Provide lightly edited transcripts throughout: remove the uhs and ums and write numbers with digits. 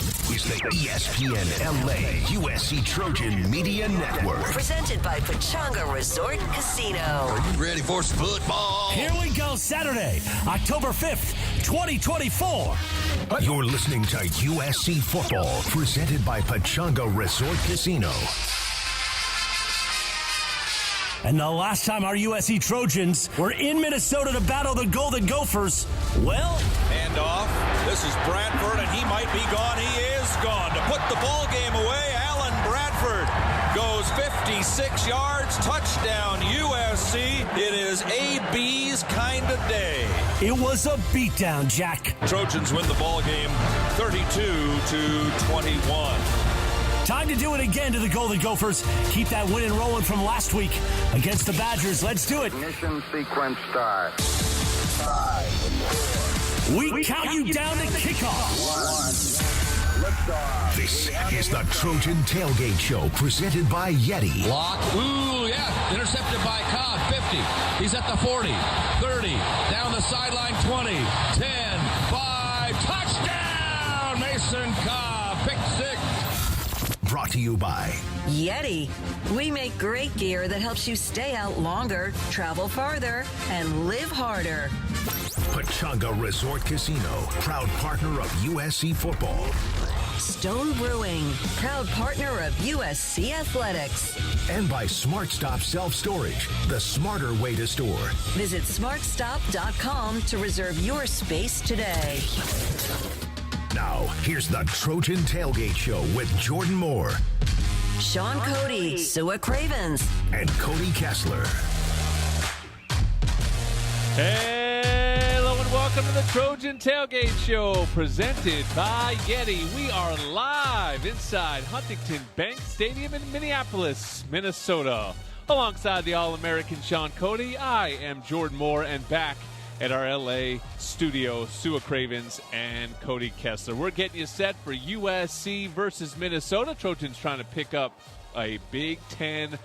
is the ESPN LA USC Trojan Media Network. Presented by Pechanga Resort Casino. Are you ready for some football? Here we go, Saturday, October 5th, 2024. You're listening to USC Football, presented by Pechanga Resort Casino. And the last time our USC Trojans were in Minnesota to battle the Golden Gophers, well... Handoff. This is Bradford, and he might be gone. He is gone. To put the ball game away, Alan Bradford goes 56 yards. Touchdown, USC. It is AB's kind of day. It was a beatdown, Jack. Trojans win the ball game 32-21. Time to do it again to the Golden Gophers. Keep that win and rolling from last week against the Badgers. Let's do it. Ignition sequence start. 5, 4. We count you down to kickoff. 1. Liftoff. This is the Trojan Tailgate Show, presented by Yeti. Lock. Ooh, yeah. Intercepted by Cobb. 50. He's at the 40. 30. Down the sideline. 20. 10. 5. Touchdown! Mason Cobb. Pick 6. Brought to you by Yeti. We make great gear that helps you stay out longer, travel farther, and live harder. Pechanga Resort Casino, proud partner of USC Football. Stone Brewing, proud partner of USC Athletics. And by Smart Stop Self-Storage, the smarter way to store. Visit smartstop.com to reserve your space today. Now, here's the Trojan Tailgate Show with Jordan Moore, Sean Cody, Sua Cravens, and Cody Kessler. Hello and welcome to the Trojan Tailgate Show, presented by Yeti. We are live inside Huntington Bank Stadium in Minneapolis, Minnesota. Alongside the All-American Sean Cody, I am Jordan Moore, and back at our LA studio, Sua Cravens and Cody Kessler. We're getting you set for USC versus Minnesota. Trojans trying to pick up a Big Ten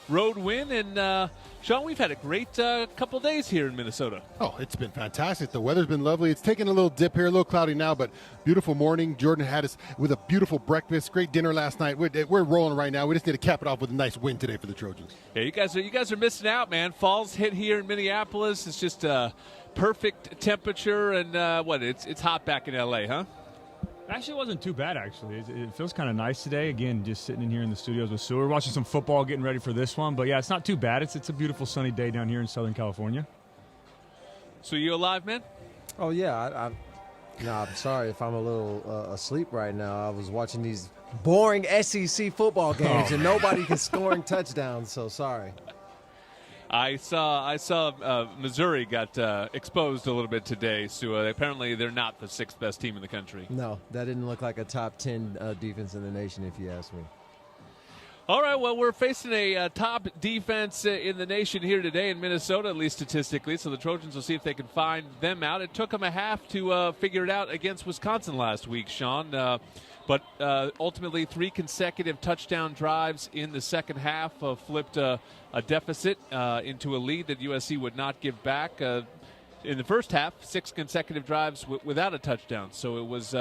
road win. And, Sean, we've had a great couple days here in Minnesota. Oh, it's been fantastic. The weather's been lovely. It's taken a little dip here, a little cloudy now, but beautiful morning. Jordan had us with a beautiful breakfast, great dinner last night. We're rolling right now. We just need to cap it off with a nice win today for the Trojans. Yeah, you guys are missing out, man. Fall's hit here in Minneapolis. It's just perfect temperature, and it's hot back in LA, huh? Actually, it wasn't too bad, actually. It feels kind of nice today. Again, just sitting in here in the studios with Sue. We're watching some football, getting ready for this one. But, yeah, it's not too bad. It's a beautiful sunny day down here in Southern California. So you alive, man? Oh, yeah. I'm sorry if I'm a little asleep right now. I was watching these boring SEC football games, and nobody is scoring touchdowns, so sorry. I saw Missouri got exposed a little bit today, so apparently they're not the sixth best team in the country. No, that didn't look like a top 10 defense in the nation, if you ask me. All right, well, we're facing a top defense in the nation here today in Minnesota, at least statistically, so the Trojans will see if they can find them out. It took them a half to figure it out against Wisconsin last week, Sean, but ultimately 3 consecutive touchdown drives in the second half flipped a deficit into a lead that USC would not give back. In the first half, 6 consecutive drives without a touchdown, so it was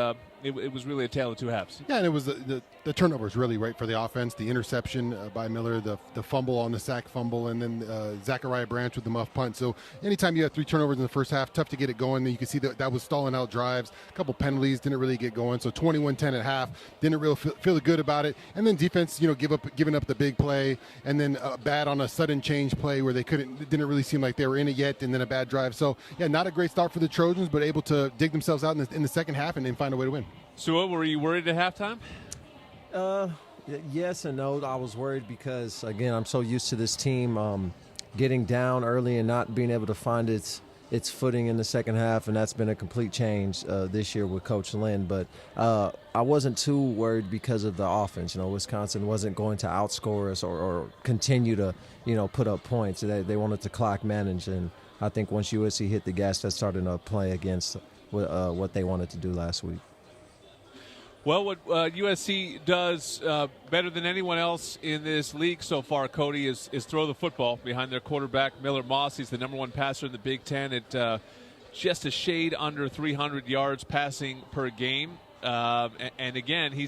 really a tale of two halves. Yeah, and it was the turnovers really right for the offense. The interception by Miller, the fumble on the sack fumble, and then Zachariah Branch with the muff punt. So anytime you have 3 turnovers in the first half, tough to get it going. Then you can see that was stalling out drives. A couple penalties, didn't really get going. So 21-10 at half, didn't really feel good about it. And then defense, giving up the big play, and then bad on a sudden change play where didn't really seem like they were in it yet, and then a bad drive. So yeah, not a great start for the Trojans, but able to dig themselves out in the second half and then find a way to win. So were you worried at halftime? Yes and no. I was worried because, again, I'm so used to this team getting down early and not being able to find its footing in the second half, and that's been a complete change this year with Coach Lynn. But I wasn't too worried because of the offense. Wisconsin wasn't going to outscore us or continue to, put up points. They wanted to clock manage, and I think once USC hit the gas, that started to play against what they wanted to do last week. Well, what USC does better than anyone else in this league so far, Cody, is throw the football behind their quarterback, Miller Moss. He's the number 1 passer in the Big Ten at just a shade under 300 yards passing per game. And again, he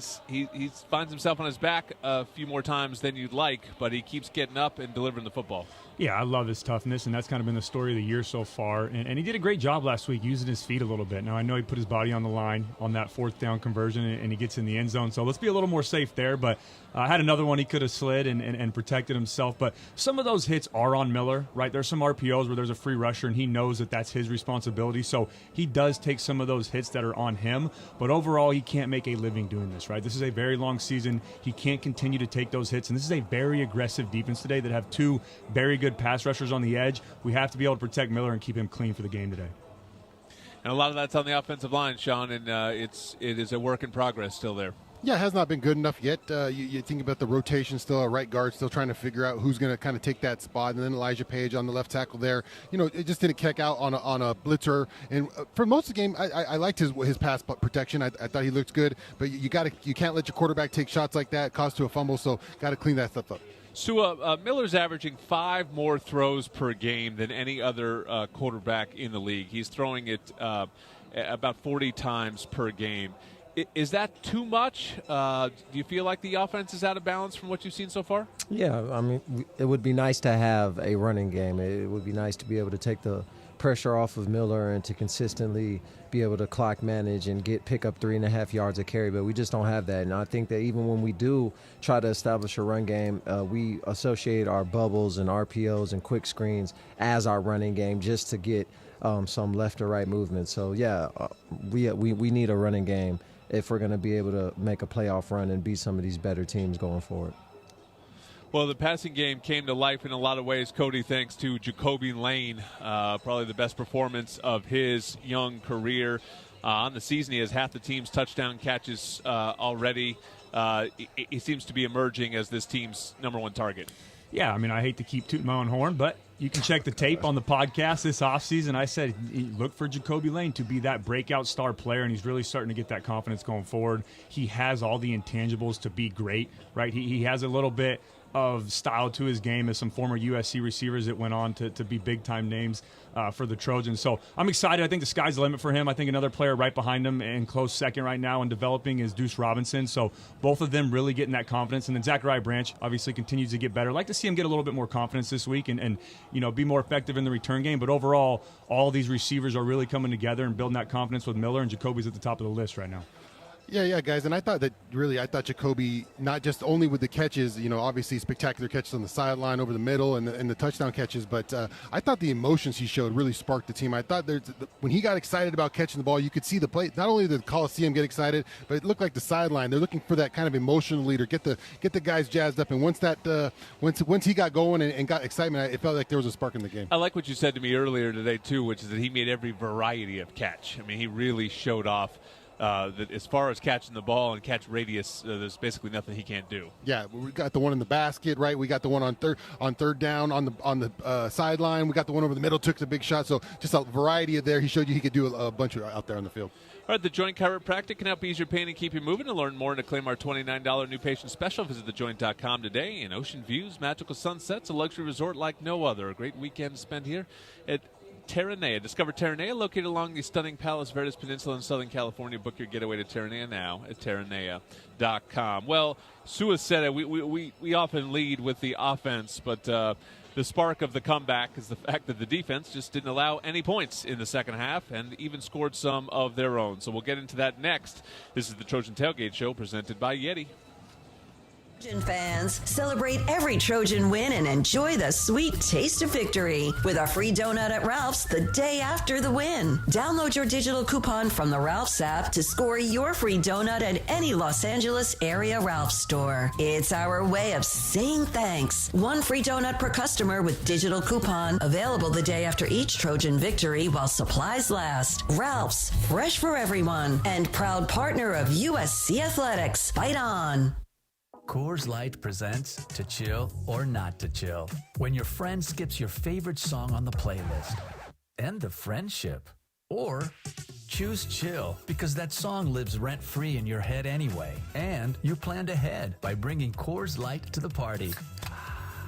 finds himself on his back a few more times than you'd like, but he keeps getting up and delivering the football. Yeah, I love his toughness, and that's kind of been the story of the year so far. And he did a great job last week using his feet a little bit. Now, I know he put his body on the line on that fourth down conversion, and he gets in the end zone. So let's be a little more safe there. But I had another one he could have slid and protected himself. But some of those hits are on Miller, right? There's some RPOs where there's a free rusher, and he knows that that's his responsibility. So he does take some of those hits that are on him. But overall, he can't make a living doing this, right? This is a very long season. He can't continue to take those hits. And this is a very aggressive defense today that have two very good pass rushers on the edge. We have to be able to protect Miller and keep him clean for the game today. And a lot of that's on the offensive line, Sean, and it is a work in progress still there. Yeah, it has not been good enough yet. You think about the rotation still, a right guard still trying to figure out who's going to kind of take that spot, and then Elijah Page on the left tackle there. It just didn't kick out on a blitzer. And for most of the game, I liked his pass protection. I thought he looked good, but you can't let your quarterback take shots like that, cause to a fumble. So got to clean that stuff up. So Miller's averaging 5 more throws per game than any other quarterback in the league. He's throwing it about 40 times per game. Is that too much? Do you feel like the offense is out of balance from what you've seen so far? Yeah, I mean, it would be nice to have a running game. It would be nice to be able to take the pressure off of Miller and to consistently be able to clock manage and pick up 3.5 yards a carry, but we just don't have that. And I think that even when we do try to establish a run game, we associate our bubbles and RPOs and quick screens as our running game just to get some left or right movement. So, yeah, we need a running game if we're going to be able to make a playoff run and beat some of these better teams going forward. Well, the passing game came to life in a lot of ways, Cody, thanks to Jacoby Lane, probably the best performance of his young career. On the season, he has half the team's touchdown catches already. He seems to be emerging as this team's number one target. Yeah, I mean, I hate to keep tooting my own horn, but you can check the tape on the podcast this offseason. I said, look for Jacoby Lane to be that breakout star player, and he's really starting to get that confidence going forward. He has all the intangibles to be great, right? He has a little bit of style to his game as some former USC receivers that went on to be big-time names for the Trojans. So I'm excited. I think the sky's the limit for him. I think another player right behind him and close second right now and developing is Deuce Robinson. So both of them really getting that confidence. And then Zachariah Branch obviously continues to get better. I'd like to see him get a little bit more confidence this week and be more effective in the return game. But overall, all these receivers are really coming together and building that confidence with Miller, and Jacoby's at the top of the list right now. Yeah, guys, and I thought Jacoby, not just only with the catches, obviously spectacular catches on the sideline over the middle and the touchdown catches, but I thought the emotions he showed really sparked the team. I thought when he got excited about catching the ball, you could see the play. Not only did the Coliseum get excited, but it looked like the sideline. They're looking for that kind of emotional leader, get the guys jazzed up. And once he got going and got excitement, it felt like there was a spark in the game. I like what you said to me earlier today too, which is that he made every variety of catch. I mean, he really showed off. That as far as catching the ball and catch radius, there's basically nothing he can't do. Yeah, we got the one in the basket, right? We got the one on third down on the sideline. We got the one over the middle, took the big shot. So just a variety of there. He showed you he could do a bunch of out there on the field. All right, The Joint Chiropractic can help ease your pain and keep you moving. To learn more and to claim our $29 new patient special, visit thejoint.com today. In ocean views, magical sunsets, a luxury resort like no other. A great weekend spent here at Terranea. Discover Terranea, located along the stunning Palos Verdes Peninsula in Southern California. Book your getaway to Terranea now at Terranea.com. Well, Sua said it. We often lead with the offense, but the spark of the comeback is the fact that the defense just didn't allow any points in the second half and even scored some of their own. So we'll get into that next. This is the Trojan Tailgate Show presented by Yeti. Trojan fans, celebrate every Trojan win and enjoy the sweet taste of victory with a free donut at Ralph's the day after the win. Download your digital coupon from the Ralph's app to score your free donut at any Los Angeles area Ralph's store. It's our way of saying thanks. One free donut per customer with digital coupon, available the day after each Trojan victory while supplies last. Ralph's, fresh for everyone, and proud partner of USC Athletics. Fight on. Coors Light presents To Chill or Not to Chill. When your friend skips your favorite song on the playlist. End the friendship. Or choose chill because that song lives rent-free in your head anyway. And you planned ahead by bringing Coors Light to the party.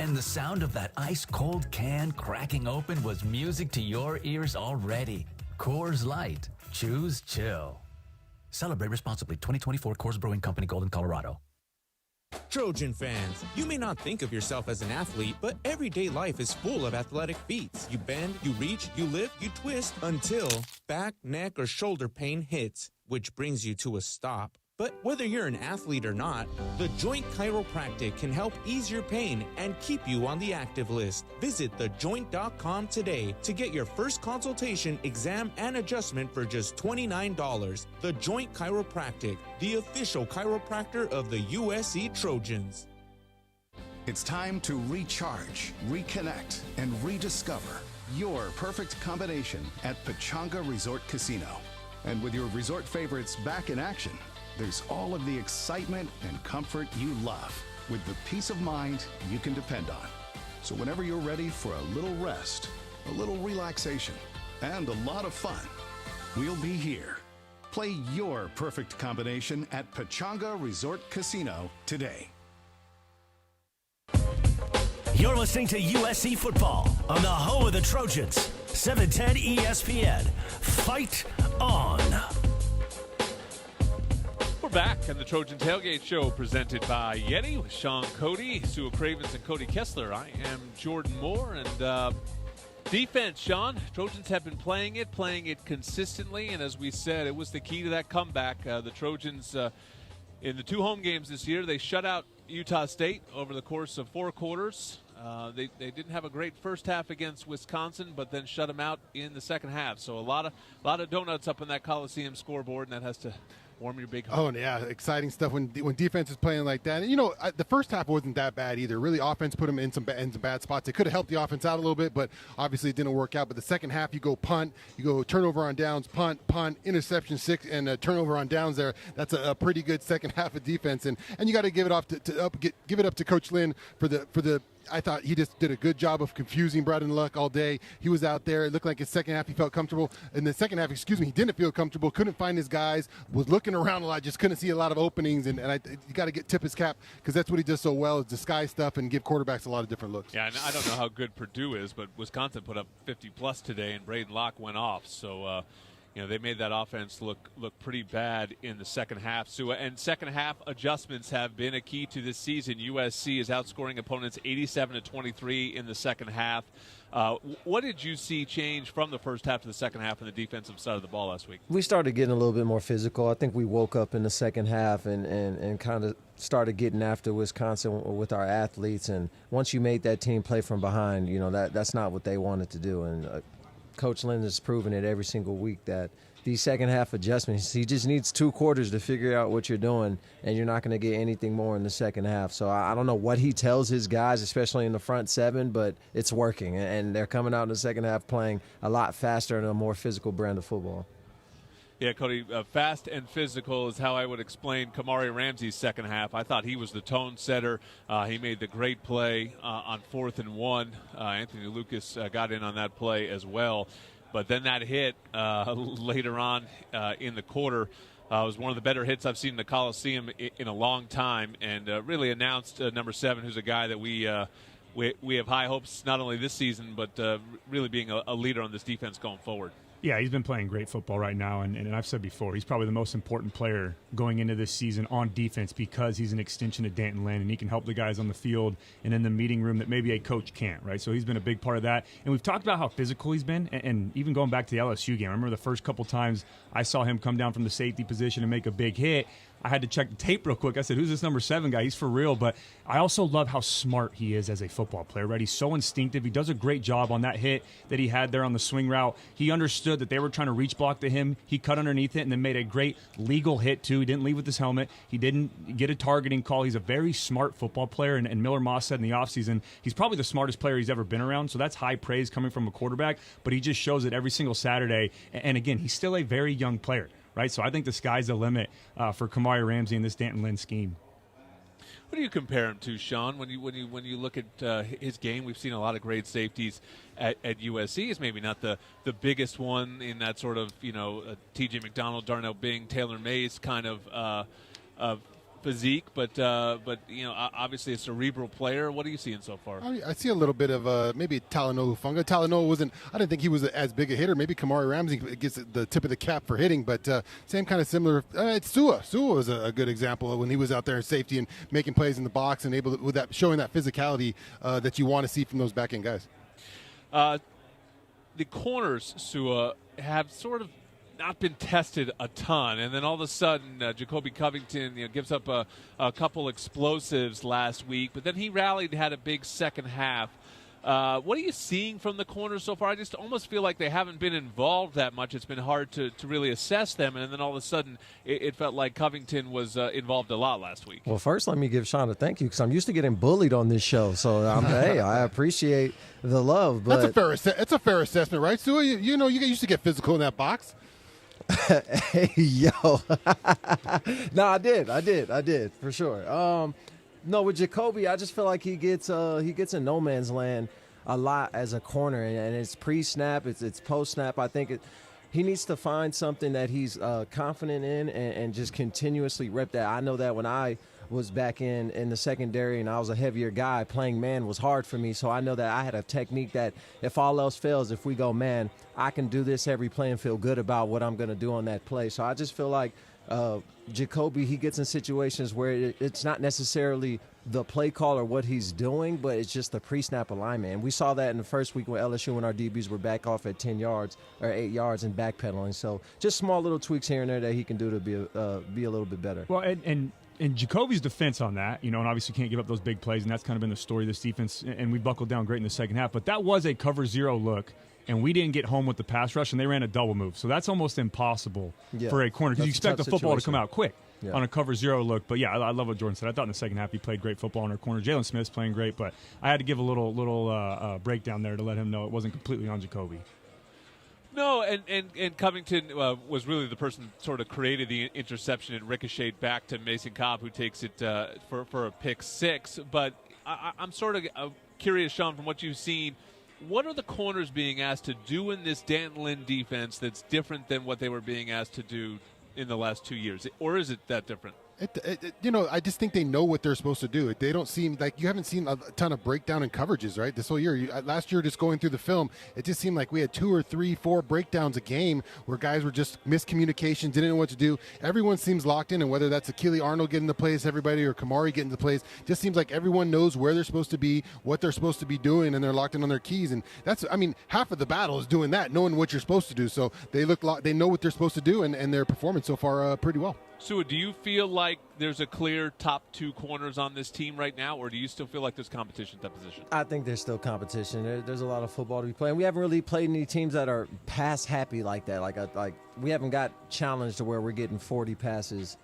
And the sound of that ice-cold can cracking open was music to your ears already. Coors Light. Choose chill. Celebrate responsibly. 2024 Coors Brewing Company, Golden, Colorado. Trojan fans, you may not think of yourself as an athlete, but everyday life is full of athletic feats. You bend, you reach, you lift, you twist until back, neck, or shoulder pain hits, which brings you to a stop. But whether you're an athlete or not, the Joint Chiropractic can help ease your pain and keep you on the active list. Visit thejoint.com today to get your first consultation, exam, and adjustment for just $29. The Joint Chiropractic, the official chiropractor of the USC Trojans. It's time to recharge, reconnect, and rediscover your perfect combination at Pechanga Resort Casino. And with your resort favorites back in action, there's all of the excitement and comfort you love with the peace of mind you can depend on. So whenever you're ready for a little rest, a little relaxation, and a lot of fun, we'll be here. Play your perfect combination at Pechanga Resort Casino today. You're listening to USC football on the home of the Trojans, 710 ESPN. Fight on. We're back on the Trojan Tailgate Show presented by Yeti with Sean Cody, Sue Cravens, and Cody Kessler. I am Jordan Moore, and defense, Sean. Trojans have been playing it consistently, and as we said, it was the key to that comeback. The Trojans, in the 2 home games this year, they shut out Utah State over the course of 4 quarters. They didn't have a great first half against Wisconsin, but then shut them out in the second half. So a lot of donuts up on that Coliseum scoreboard, and that has to warm your big heart. Oh, yeah, exciting stuff when defense is playing like that. And, you know, the first half wasn't that bad either. Really, offense put them in some bad spots. It could have helped the offense out a little bit, but obviously it didn't work out. But the second half, you go punt, you go turnover on downs, punt, interception 6, and a turnover on downs there. That's a pretty good second half of defense. And you got to give it off give it up to Coach Lynn for the I thought he just did a good job of confusing Braden Luck all day. He was out there. It looked like his second half he felt comfortable. In the second half, he didn't feel comfortable, couldn't find his guys, was looking around a lot, just couldn't see a lot of openings. And you got to tip his cap because that's what he does so well is disguise stuff and give quarterbacks a lot of different looks. Yeah, and I don't know how good Purdue is, but Wisconsin put up 50-plus today, and Braden Locke went off. So, they made that offense look pretty bad in the second half. So, and second half adjustments have been a key to this season. USC is outscoring opponents 87-23 in the second half. What did you see change from the first half to the second half on the defensive side of the ball last week? We started getting a little bit more physical. I think we woke up in the second half and kind of started getting after Wisconsin with our athletes. And once you made that team play from behind, that's not what they wanted to do. And Coach Lynn has proven it every single week that these second half adjustments, he just needs 2 quarters to figure out what you're doing, and you're not going to get anything more in the second half. So I don't know what he tells his guys, especially in the front 7, but it's working, and they're coming out in the second half playing a lot faster and a more physical brand of football. Yeah, Cody, fast and physical is how I would explain Kamari Ramsey's second half. I thought he was the tone setter. He made the great play on 4th and 1. Anthony Lucas got in on that play as well. But then that hit later on in the quarter was one of the better hits I've seen in the Coliseum in a long time, and really announced number 7, who's a guy that we have high hopes not only this season, but really being a leader on this defense going forward. Yeah, he's been playing great football right now, and I've said before, he's probably the most important player going into this season on defense because he's an extension of Danton Lynn, and he can help the guys on the field and in the meeting room that maybe a coach can't, right? So he's been a big part of that. And we've talked about how physical he's been, and even going back to the LSU game, I remember the first couple times I saw him come down from the safety position and make a big hit. I had to check the tape real quick. I said, who's this number 7 guy? He's for real. But I also love how smart he is as a football player, right? He's so instinctive. He does a great job on that hit that he had there on the swing route. He understood that they were trying to reach block to him. He cut underneath it and then made a great legal hit, too. He didn't leave with his helmet. He didn't get a targeting call. He's a very smart football player. And Miller Moss said in the offseason, he's probably the smartest player he's ever been around. So that's high praise coming from a quarterback. But he just shows it every single Saturday. And again, he's still a very young player. Right, so I think the sky's the limit for Kamari Ramsey in this Danton Lynn scheme. What do you compare him to, Sean? When you look at his game, we've seen a lot of great safeties at USC. He's maybe not the biggest one in that sort of T.J. McDonald, Darnell Bing, Taylor Mays kind of physique, but obviously a cerebral player. What are you seeing so far? I see a little bit of maybe Talanoa Hufanga. Talanoa I didn't think he was as big a hitter. Maybe Kamari Ramsey gets the tip of the cap for hitting, but same kind of similar. It's Sua. Sua was a good example of when he was out there in safety and making plays in the box and able to, with that, showing that physicality that you want to see from those back end guys. The corners, Sua, have sort of not been tested a ton, and then all of a sudden Jacoby Covington gives up a couple explosives last week, but then he rallied, had a big second half. What are you seeing from the corners so far? I just almost feel like they haven't been involved that much. It's been hard to really assess them, and then all of a sudden it felt like Covington was involved a lot last week. Well, first let me give Sean a thank you, because I'm used to getting bullied on this show, so hey, I appreciate the love. But That's a fair assessment, right, Sua? You used to get physical in that box. Hey, yo. No, I did for sure. No, with Jacoby, I just feel like he gets in no man's land a lot as a corner, and it's pre-snap, it's post-snap. I think he needs to find something that he's confident in and just continuously rep that. I know that when I was back in the secondary and I was a heavier guy, playing man was hard for me, so I know that I had a technique that if all else fails, if we go man, I can do this every play and feel good about what I'm going to do on that play. So I just feel like Jacoby, he gets in situations where it's not necessarily the play call or what he's doing, but it's just the pre-snap alignment. And we saw that in the first week with LSU when our DBs were back off at 10 yards or 8 yards and backpedaling. So just small little tweaks here and there that he can do to be a little bit better. Well, and Jacoby's defense on that, and obviously can't give up those big plays, and that's kind of been the story of this defense, and we buckled down great in the second half. But that was a cover zero look, and we didn't get home with the pass rush, and they ran a double move. So that's almost impossible for a corner, because you expect the football to come out quick on a cover zero look. But, yeah, I love what Jordan said. I thought in the second half he played great football on our corner. Jalen Smith's playing great, but I had to give a little breakdown there to let him know it wasn't completely on Jacoby. No, and Covington was really the person sort of created the interception and ricocheted back to Mason Cobb, who takes it for a pick six. But I'm sort of curious, Sean, from what you've seen, what are the corners being asked to do in this Dan Lynn defense that's different than what they were being asked to do in the last 2 years? Or is it that different? I just think they know what they're supposed to do. They don't seem like you haven't seen a ton of breakdown in coverages, right? This whole year, last year, just going through the film, it just seemed like we had 2 or 3, 4 breakdowns a game where guys were just miscommunication, didn't know what to do. Everyone seems locked in, and whether that's Achille Arnold getting the plays, everybody, or Kamari getting the plays, just seems like everyone knows where they're supposed to be, what they're supposed to be doing, and they're locked in on their keys. And that's, half of the battle is doing that, knowing what you're supposed to do. So they they know what they're supposed to do, and they're performing so far pretty well. Sua, do you feel like there's a clear top 2 corners on this team right now, or do you still feel like there's competition at that position? I think there's still competition. There's a lot of football to be playing. We haven't really played any teams that are pass happy like that. Like we haven't got challenged to where we're getting 40 passes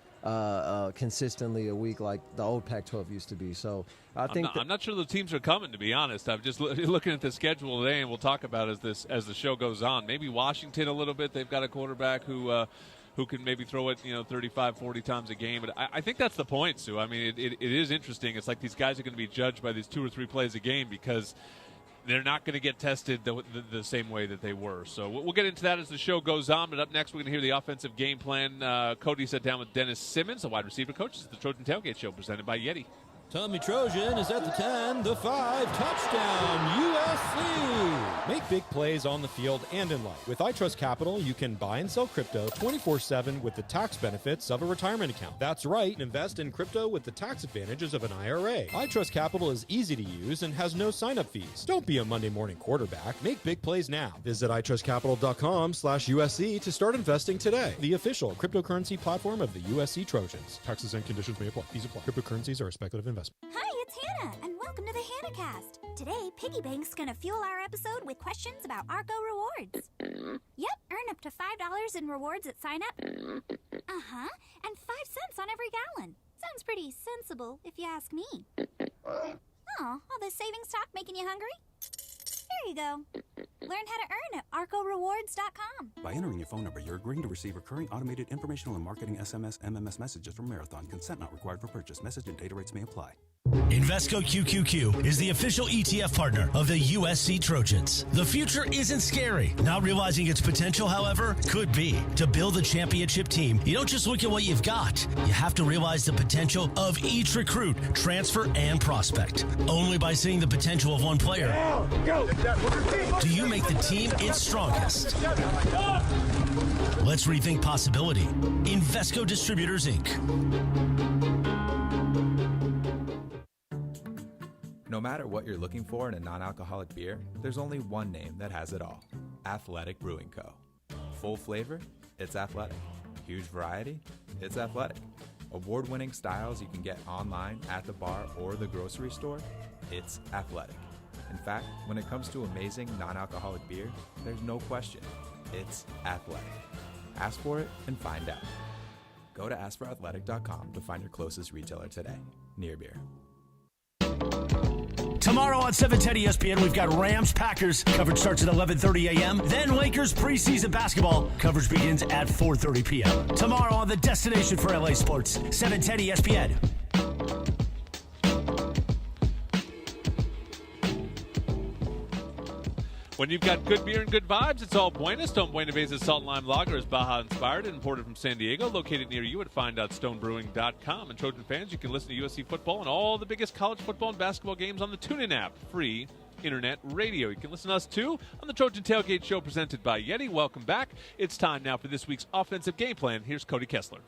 consistently a week like the old Pac-12 used to be. So I'm not sure the teams are coming, to be honest. I'm just looking at the schedule today, and we'll talk about it as the show goes on. Maybe Washington a little bit. They've got a quarterback who can maybe throw it 35, 40 times a game. But I think that's the point, Sue. It is interesting. It's like these guys are going to be judged by these 2 or 3 plays a game because they're not going to get tested the same way that they were. So we'll get into that as the show goes on. But up next, we're going to hear the offensive game plan. Cody sat down with Dennis Simmons, the wide receiver coach. It's the Trojan Tailgate Show presented by Yeti. Tommy Trojan is at the 10, the 5, touchdown, USC! Make big plays on the field and in life. With iTrust Capital, you can buy and sell crypto 24/7 with the tax benefits of a retirement account. That's right, invest in crypto with the tax advantages of an IRA. iTrust Capital is easy to use and has no sign-up fees. Don't be a Monday morning quarterback. Make big plays now. Visit iTrustCapital.com/USC to start investing today. The official cryptocurrency platform of the USC Trojans. Taxes and conditions may apply. Fees apply. Cryptocurrencies are a speculative investment. Hi, it's Hannah, and welcome to the HannahCast. Today, Piggy Bank's gonna fuel our episode with questions about Argo rewards. Yep, earn up to $5 in rewards at sign-up. Uh-huh, and 5 cents on every gallon. Sounds pretty sensible, if you ask me. Oh, all this savings talk making you hungry? Here you go. Learn how to earn at arcorewards.com. By entering your phone number, you're agreeing to receive recurring automated informational and marketing SMS, MMS messages from Marathon. Consent not required for purchase. Message and data rates may apply. Invesco QQQ is the official ETF partner of the USC Trojans. The future isn't scary. Not realizing its potential, however, could be. To build a championship team, you don't just look at what you've got. You have to realize the potential of each recruit, transfer, and prospect. Only by seeing the potential of one player do you make the team its strongest. Let's rethink possibility. Invesco Distributors, Inc. No matter what you're looking for in a non-alcoholic beer, there's only one name that has it all. Athletic Brewing Co. Full flavor? It's athletic. Huge variety? It's athletic. Award-winning styles you can get online, at the bar, or the grocery store? It's athletic. In fact, when it comes to amazing non-alcoholic beer, there's no question. It's athletic. Ask for it and find out. Go to askforathletic.com to find your closest retailer today. Near Beer. Tomorrow on 710 ESPN, we've got Rams-Packers. Coverage starts at 11:30 a.m. Then Lakers preseason basketball. Coverage begins at 4:30 p.m. Tomorrow on the destination for LA Sports, 710 ESPN. When you've got good beer and good vibes, it's all Buenas. Stone Buena Besa's Salt and Lime Lager is Baja-inspired and imported from San Diego, located near you at find.stonebrewing.com. And Trojan fans, you can listen to USC football and all the biggest college football and basketball games on the TuneIn app, free internet radio. You can listen to us, too, on the Trojan Tailgate Show presented by Yeti. Welcome back. It's time now for this week's offensive game plan. Here's Cody Kessler.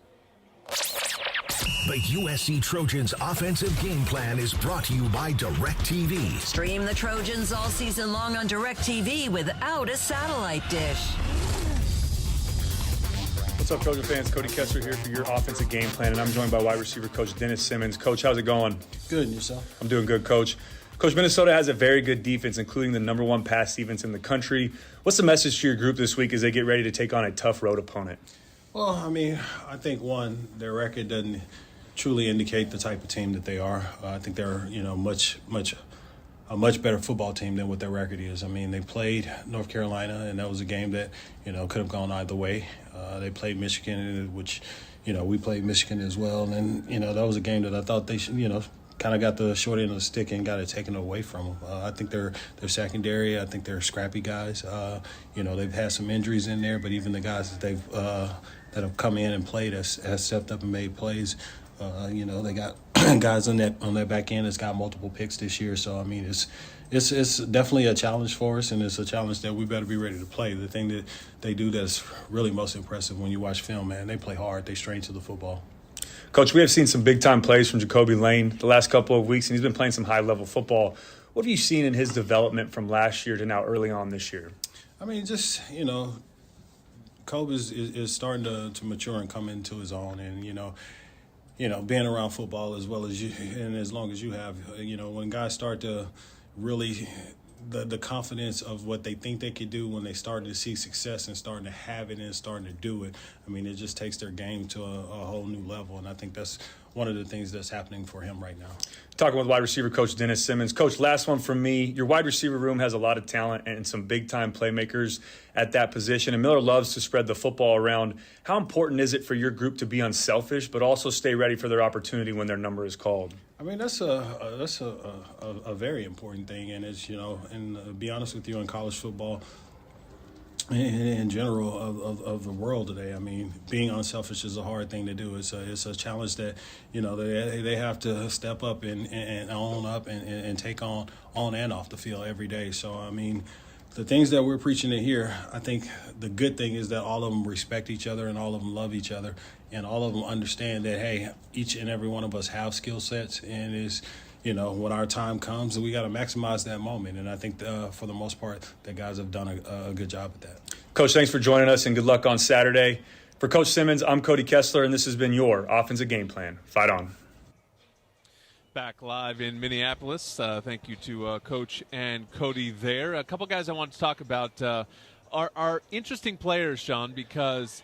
The USC Trojans offensive game plan is brought to you by DirecTV. Stream the Trojans all season long on DirecTV without a satellite dish. What's up, Trojan fans? Cody Kessler here for your offensive game plan, and I'm joined by wide receiver coach Dennis Simmons. Coach, how's it going? Good, and yourself? I'm doing good, Coach. Coach, Minnesota has a very good defense, including the number one pass defense in the country. What's the message to your group this week as they get ready to take on a tough road opponent? Well, I mean, I think, one, their record doesn't truly indicate the type of team that they are. I think they're, a much better football team than what their record is. I mean, they played North Carolina, and that was a game that, could have gone either way. They played Michigan, which, we played Michigan as well. And, that was a game that I thought they should, kind of got the short end of the stick and got it taken away from them. I think they're secondary. I think they're scrappy guys. They've had some injuries in there, but even the guys that they've that have come in and played has stepped up and made plays. They got guys on that back end that's got multiple picks this year. So, I mean, it's definitely a challenge for us, and it's a challenge that we better be ready to play. The thing that they do that's really most impressive when you watch film, man, they play hard. They strain to the football. Coach, we have seen some big-time plays from Jacoby Lane the last couple of weeks, and he's been playing some high-level football. What have you seen in his development from last year to now early on this year? I mean, just, Kobe is starting to mature and come into his own, and, being around football as well as you and as long as you have, when guys start to really the confidence of what they think they could do when they start to see success and starting to have it and starting to do it, I mean, it just takes their game to a whole new level, and I think that's one of the things that's happening for him right now. Talking with wide receiver coach Dennis Simmons. Coach, last one from me. Your wide receiver room has a lot of talent and some big-time playmakers at that position, and Miller loves to spread the football around. How important is it for your group to be unselfish but also stay ready for their opportunity when their number is called? I mean, that's a very important thing, and it's, and to be honest with you, in college football, in general of the world today, I mean, being unselfish is a hard thing to do. It's a challenge that, they have to step up and own up and take on and off the field every day. So, I mean, the things that we're preaching in here, I think the good thing is that all of them respect each other and all of them love each other, and all of them understand that, hey, each and every one of us have skill sets, and is, when our time comes, we got to maximize that moment. And I think for the most part, the guys have done a good job at that. Coach, thanks for joining us, and good luck on Saturday. For Coach Simmons, I'm Cody Kessler, and this has been your Offensive Game Plan. Fight on. Back live in Minneapolis. Thank you to Coach and Cody there. A couple guys I want to talk about are interesting players, Sean, because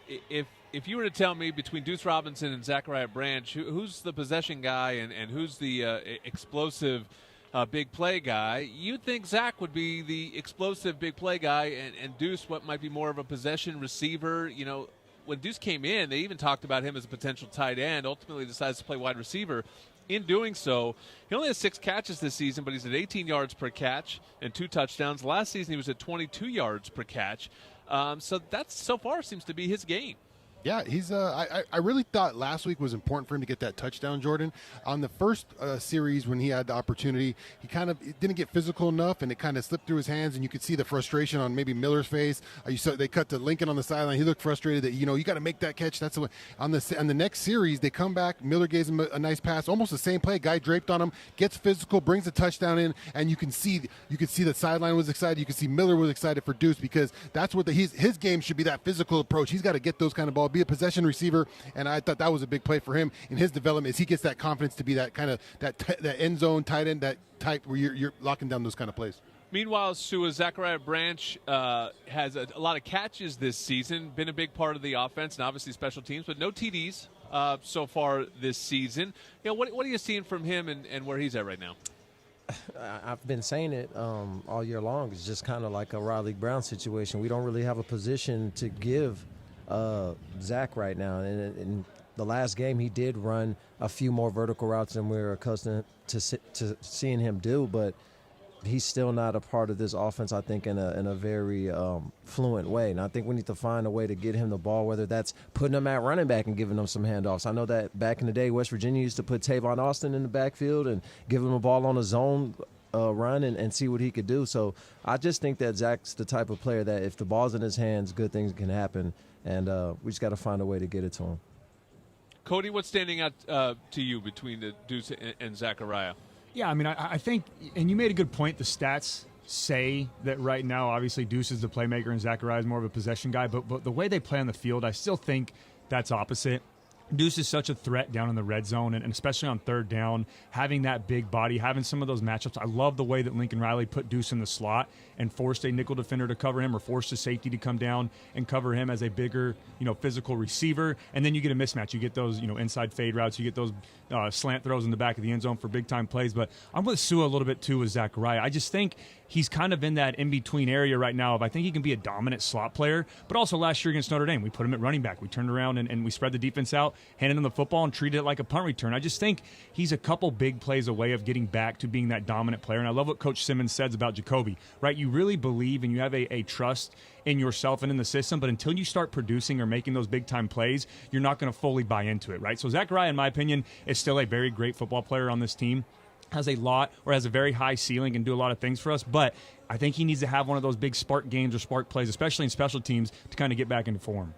if you were to tell me between Deuce Robinson and Zachariah Branch, who's the possession guy and who's the explosive big play guy. You'd think Zach would be the explosive big play guy, and Deuce what might be more of a possession receiver. You know, when Deuce came in, they even talked about him as a potential tight end. Ultimately decides to play wide receiver. In doing so, he only has 6 catches this season, but he's at 18 yards per catch and 2 touchdowns. Last season, he was at 22 yards per catch. So that so far seems to be his game. Yeah, he's. I really thought last week was important for him to get that touchdown, Jordan. On the first series when he had the opportunity, he kind of didn't get physical enough, and it kind of slipped through his hands, and you could see the frustration on maybe Miller's face. You saw they cut to Lincoln on the sideline. He looked frustrated that, you got to make that catch. That's the way. On the next series, they come back. Miller gives him a nice pass, almost the same play. Guy draped on him, gets physical, brings a touchdown in, and you can see the sideline was excited. You can see Miller was excited for Deuce because that's what his game should be, that physical approach. He's got to get those kind of balls. Be a possession receiver, and I thought that was a big play for him in his development as he gets that confidence to be that kind of that end zone tight end, that type where you're locking down those kind of plays. Meanwhile, Sua, Zachariah Branch has a lot of catches this season, been a big part of the offense and obviously special teams, but no TDs so far this season. What are you seeing from him and where he's at right now? I've been saying it all year long. It's just kind of like a Riley Brown situation. We don't really have a position to give Zach right now. And in the last game, he did run a few more vertical routes than we were accustomed to seeing him do, but he's still not a part of this offense, I think, in a very fluent way. And I think we need to find a way to get him the ball, whether that's putting him at running back and giving him some handoffs. I know that back in the day, West Virginia used to put Tavon Austin in the backfield and give him a ball on a zone run and see what he could do. So I just think that Zach's the type of player that if the ball's in his hands, good things can happen. And we just got to find a way to get it to him. Cody, what's standing out to you between the Deuce and Zachariah? Yeah, I mean, I think, and you made a good point, the stats say that right now, obviously, Deuce is the playmaker and Zachariah is more of a possession guy, but the way they play on the field, I still think that's opposite. Deuce is such a threat down in the red zone, and especially on third down, having that big body, having some of those matchups. I love the way that Lincoln Riley put Deuce in the slot and forced a nickel defender to cover him or forced a safety to come down and cover him as a bigger, physical receiver. And then you get a mismatch. You get those, inside fade routes. You get those slant throws in the back of the end zone for big-time plays. But I'm with Sua a little bit, too, with Zachariah. I just think he's kind of in that in-between area right now of I think he can be a dominant slot player, but also last year against Notre Dame, we put him at running back. We turned around and we spread the defense out, handed him the football, and treated it like a punt return. I just think he's a couple big plays away of getting back to being that dominant player. And I love what Coach Simmons says about Jacoby, right? You really believe and you have a trust in yourself and in the system, but until you start producing or making those big-time plays, you're not going to fully buy into it, right? So Zachariah, in my opinion, is still a very great football player on this team. Has a very high ceiling and do a lot of things for us, but I think he needs to have one of those big spark games or spark plays, especially in special teams, to kind of get back into form.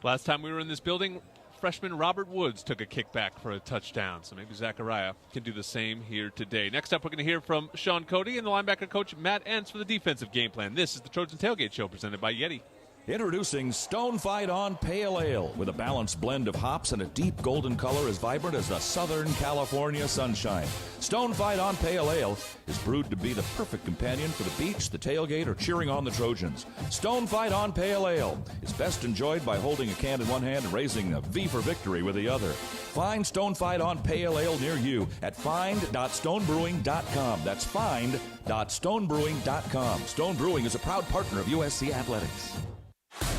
Last time we were in this building, freshman Robert Woods took a kickback for a touchdown, so maybe Zachariah can do the same here today. Next up, we're going to hear from Sean Cody and the linebacker coach Matt Entz for the defensive game plan. This is the Trojan Tailgate Show presented by Yeti. Introducing Stone Fight On Pale Ale with a balanced blend of hops and a deep golden color as vibrant as the Southern California sunshine. Stone Fight On Pale Ale is brewed to be the perfect companion for the beach, the tailgate, or cheering on the Trojans. Stone Fight On Pale Ale is best enjoyed by holding a can in one hand and raising a V for victory with the other. Find Stone Fight On Pale Ale near you at find.stonebrewing.com. That's find.stonebrewing.com. Stone Brewing is a proud partner of USC Athletics.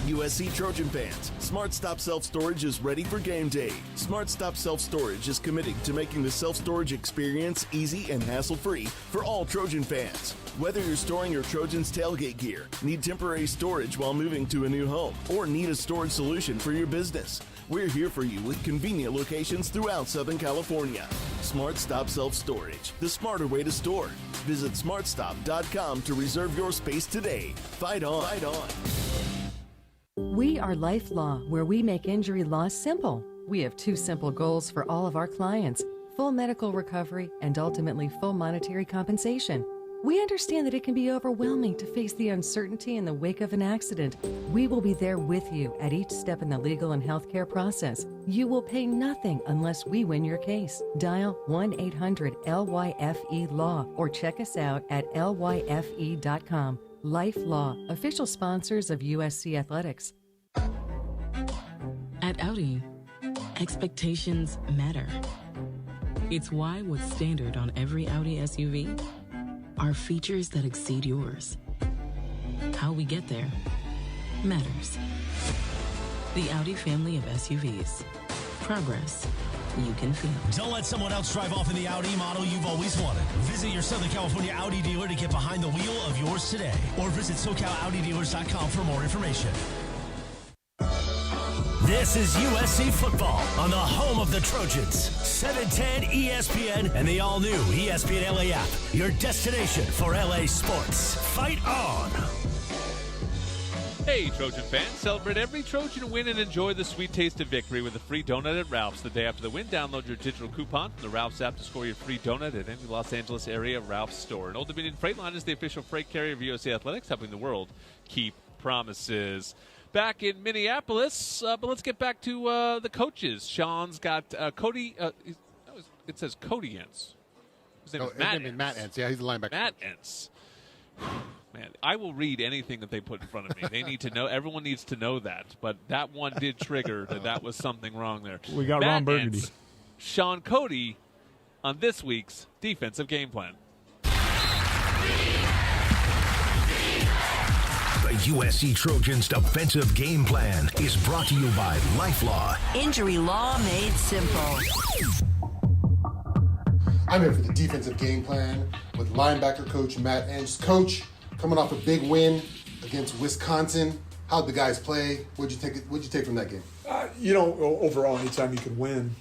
USC Trojan fans, Smart Stop Self Storage is ready for game day. Smart Stop Self Storage is committed to making the self-storage experience easy and hassle-free for all Trojan fans. Whether you're storing your Trojans tailgate gear, need temporary storage while moving to a new home, or need a storage solution for your business, we're here for you with convenient locations throughout Southern California. Smart Stop Self Storage, the smarter way to store. Visit smartstop.com to reserve your space today. Fight on. Fight on. We are Life Law, where we make injury law simple. We have 2 simple goals for all of our clients: full medical recovery and ultimately full monetary compensation. We understand that it can be overwhelming to face the uncertainty in the wake of an accident. We will be there with you at each step in the legal and healthcare process. You will pay nothing unless we win your case. Dial 1-800-LYFE-LAW or check us out at lyfe.com. Life Law, official sponsors of USC Athletics. At Audi, expectations matter. It's why what's standard on every Audi SUV are features that exceed yours. How we get there matters. The Audi family of SUVs. Progress you can feel. Don't let someone else drive off in the Audi model you've always wanted. Visit your Southern California Audi dealer to get behind the wheel of yours today. Or visit SoCalAudiDealers.com for more information. This is USC football on the home of the Trojans. 710 ESPN and the all-new ESPN LA app. Your destination for LA sports. Fight on! Hey, Trojan fans, celebrate every Trojan win and enjoy the sweet taste of victory with a free donut at Ralph's the day after the win. Download your digital coupon from the Ralph's app to score your free donut at any Los Angeles area Ralph's store. And Old Dominion Freight Line is the official freight carrier of USC Athletics, helping the world keep promises. Back in Minneapolis, but let's get back to the coaches. Sean's got Cody. It says Cody Entz. His name is Matt Entz. Yeah, he's a linebacker. Matt Entz. Man, I will read anything that they put in front of me. They need to know. Everyone needs to know that. But that one did trigger that was something wrong there. We got Ron Burgundy. Entz, Sean Cody on this week's defensive game plan. The USC Trojans defensive game plan is brought to you by LifeLaw. Injury law made simple. I'm here for the defensive game plan with linebacker coach Matt Entz. Coach, coming off a big win against Wisconsin, how'd the guys play? What'd you take from that game? Overall, anytime you can win,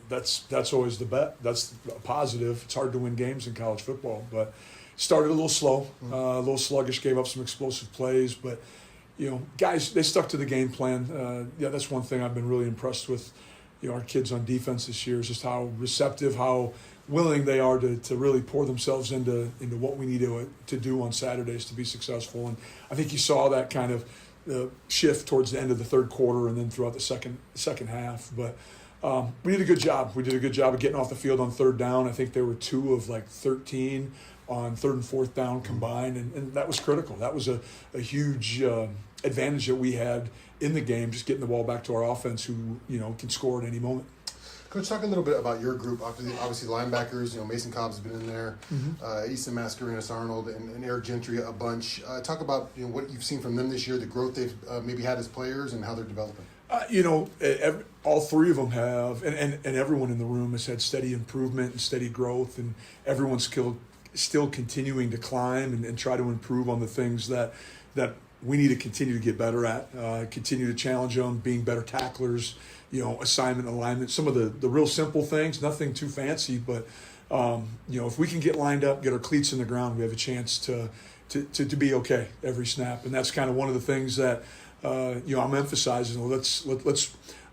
that's always the bet. That's a positive. It's hard to win games in college football, but started a little slow, a little sluggish, gave up some explosive plays, but guys, they stuck to the game plan. That's one thing I've been really impressed with. Our kids on defense this year is just how receptive, how willing they are to really pour themselves into what we need to do on Saturdays to be successful. And I think you saw that kind of shift towards the end of the third quarter and then throughout the second half. But we did a good job. We did a good job of getting off the field on third down. I think there were 2 of 13 on third and fourth down combined, and that was critical. That was a huge advantage that we had in the game, just getting the ball back to our offense who can score at any moment. Coach, talk a little bit about your group. Obviously, linebackers. Mason Cobb's been in there. Easton Mascarenas Arnold and Eric Gentry a bunch. Talk about what you've seen from them this year, the growth they've maybe had as players, and how they're developing. All 3 of them have, and everyone in the room has had steady improvement and steady growth, and everyone's still continuing to climb and try to improve on the things that we need to continue to get better at, continue to challenge them, being better tacklers, assignment, alignment, some of the real simple things, nothing too fancy, but if we can get lined up, get our cleats in the ground, we have a chance to be okay every snap. And that's kind of one of the things that I'm emphasizing.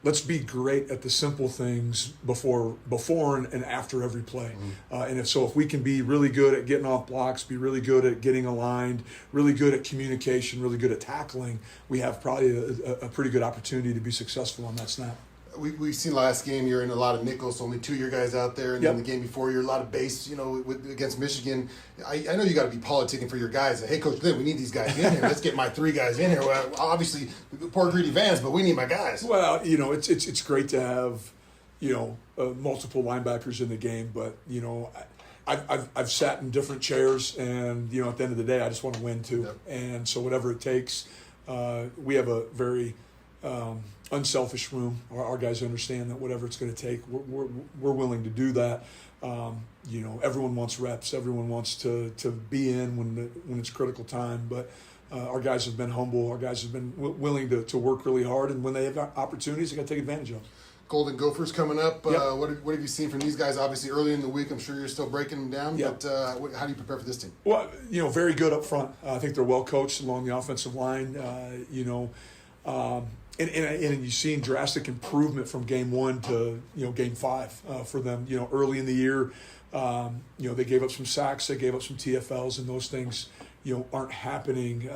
Let's be great at the simple things before and after every play. And if we can be really good at getting off blocks, be really good at getting aligned, really good at communication, really good at tackling, we have probably a pretty good opportunity to be successful on that snap. We've seen last game you're in a lot of nickels, only 2 of your guys out there, and then the game before you're a lot of base, against Michigan. I know you got to be politicking for your guys. Hey, Coach Lynn, we need these guys in here. Let's get my 3 guys in here. Well, obviously, poor greedy Vans, but we need my guys. Well, it's great to have, multiple linebackers in the game, but I've sat in different chairs, and at the end of the day, I just want to win too. Yep. And so whatever it takes, we have a very unselfish room. Our guys understand that whatever it's going to take, we're willing to do that. Everyone wants reps. Everyone wants to be in when it's critical time. But our guys have been humble. Our guys have been willing to work really hard. And when they have opportunities, they got to take advantage of them. Golden Gophers coming up. Yep. What have you seen from these guys? Obviously, early in the week, I'm sure you're still breaking them down. Yep. But how do you prepare for this team? Well, very good up front. I think they're well coached along the offensive line. And you've seen drastic improvement from game 1 to game 5 for them. Early in the year, they gave up some sacks, they gave up some TFLs, and those things aren't happening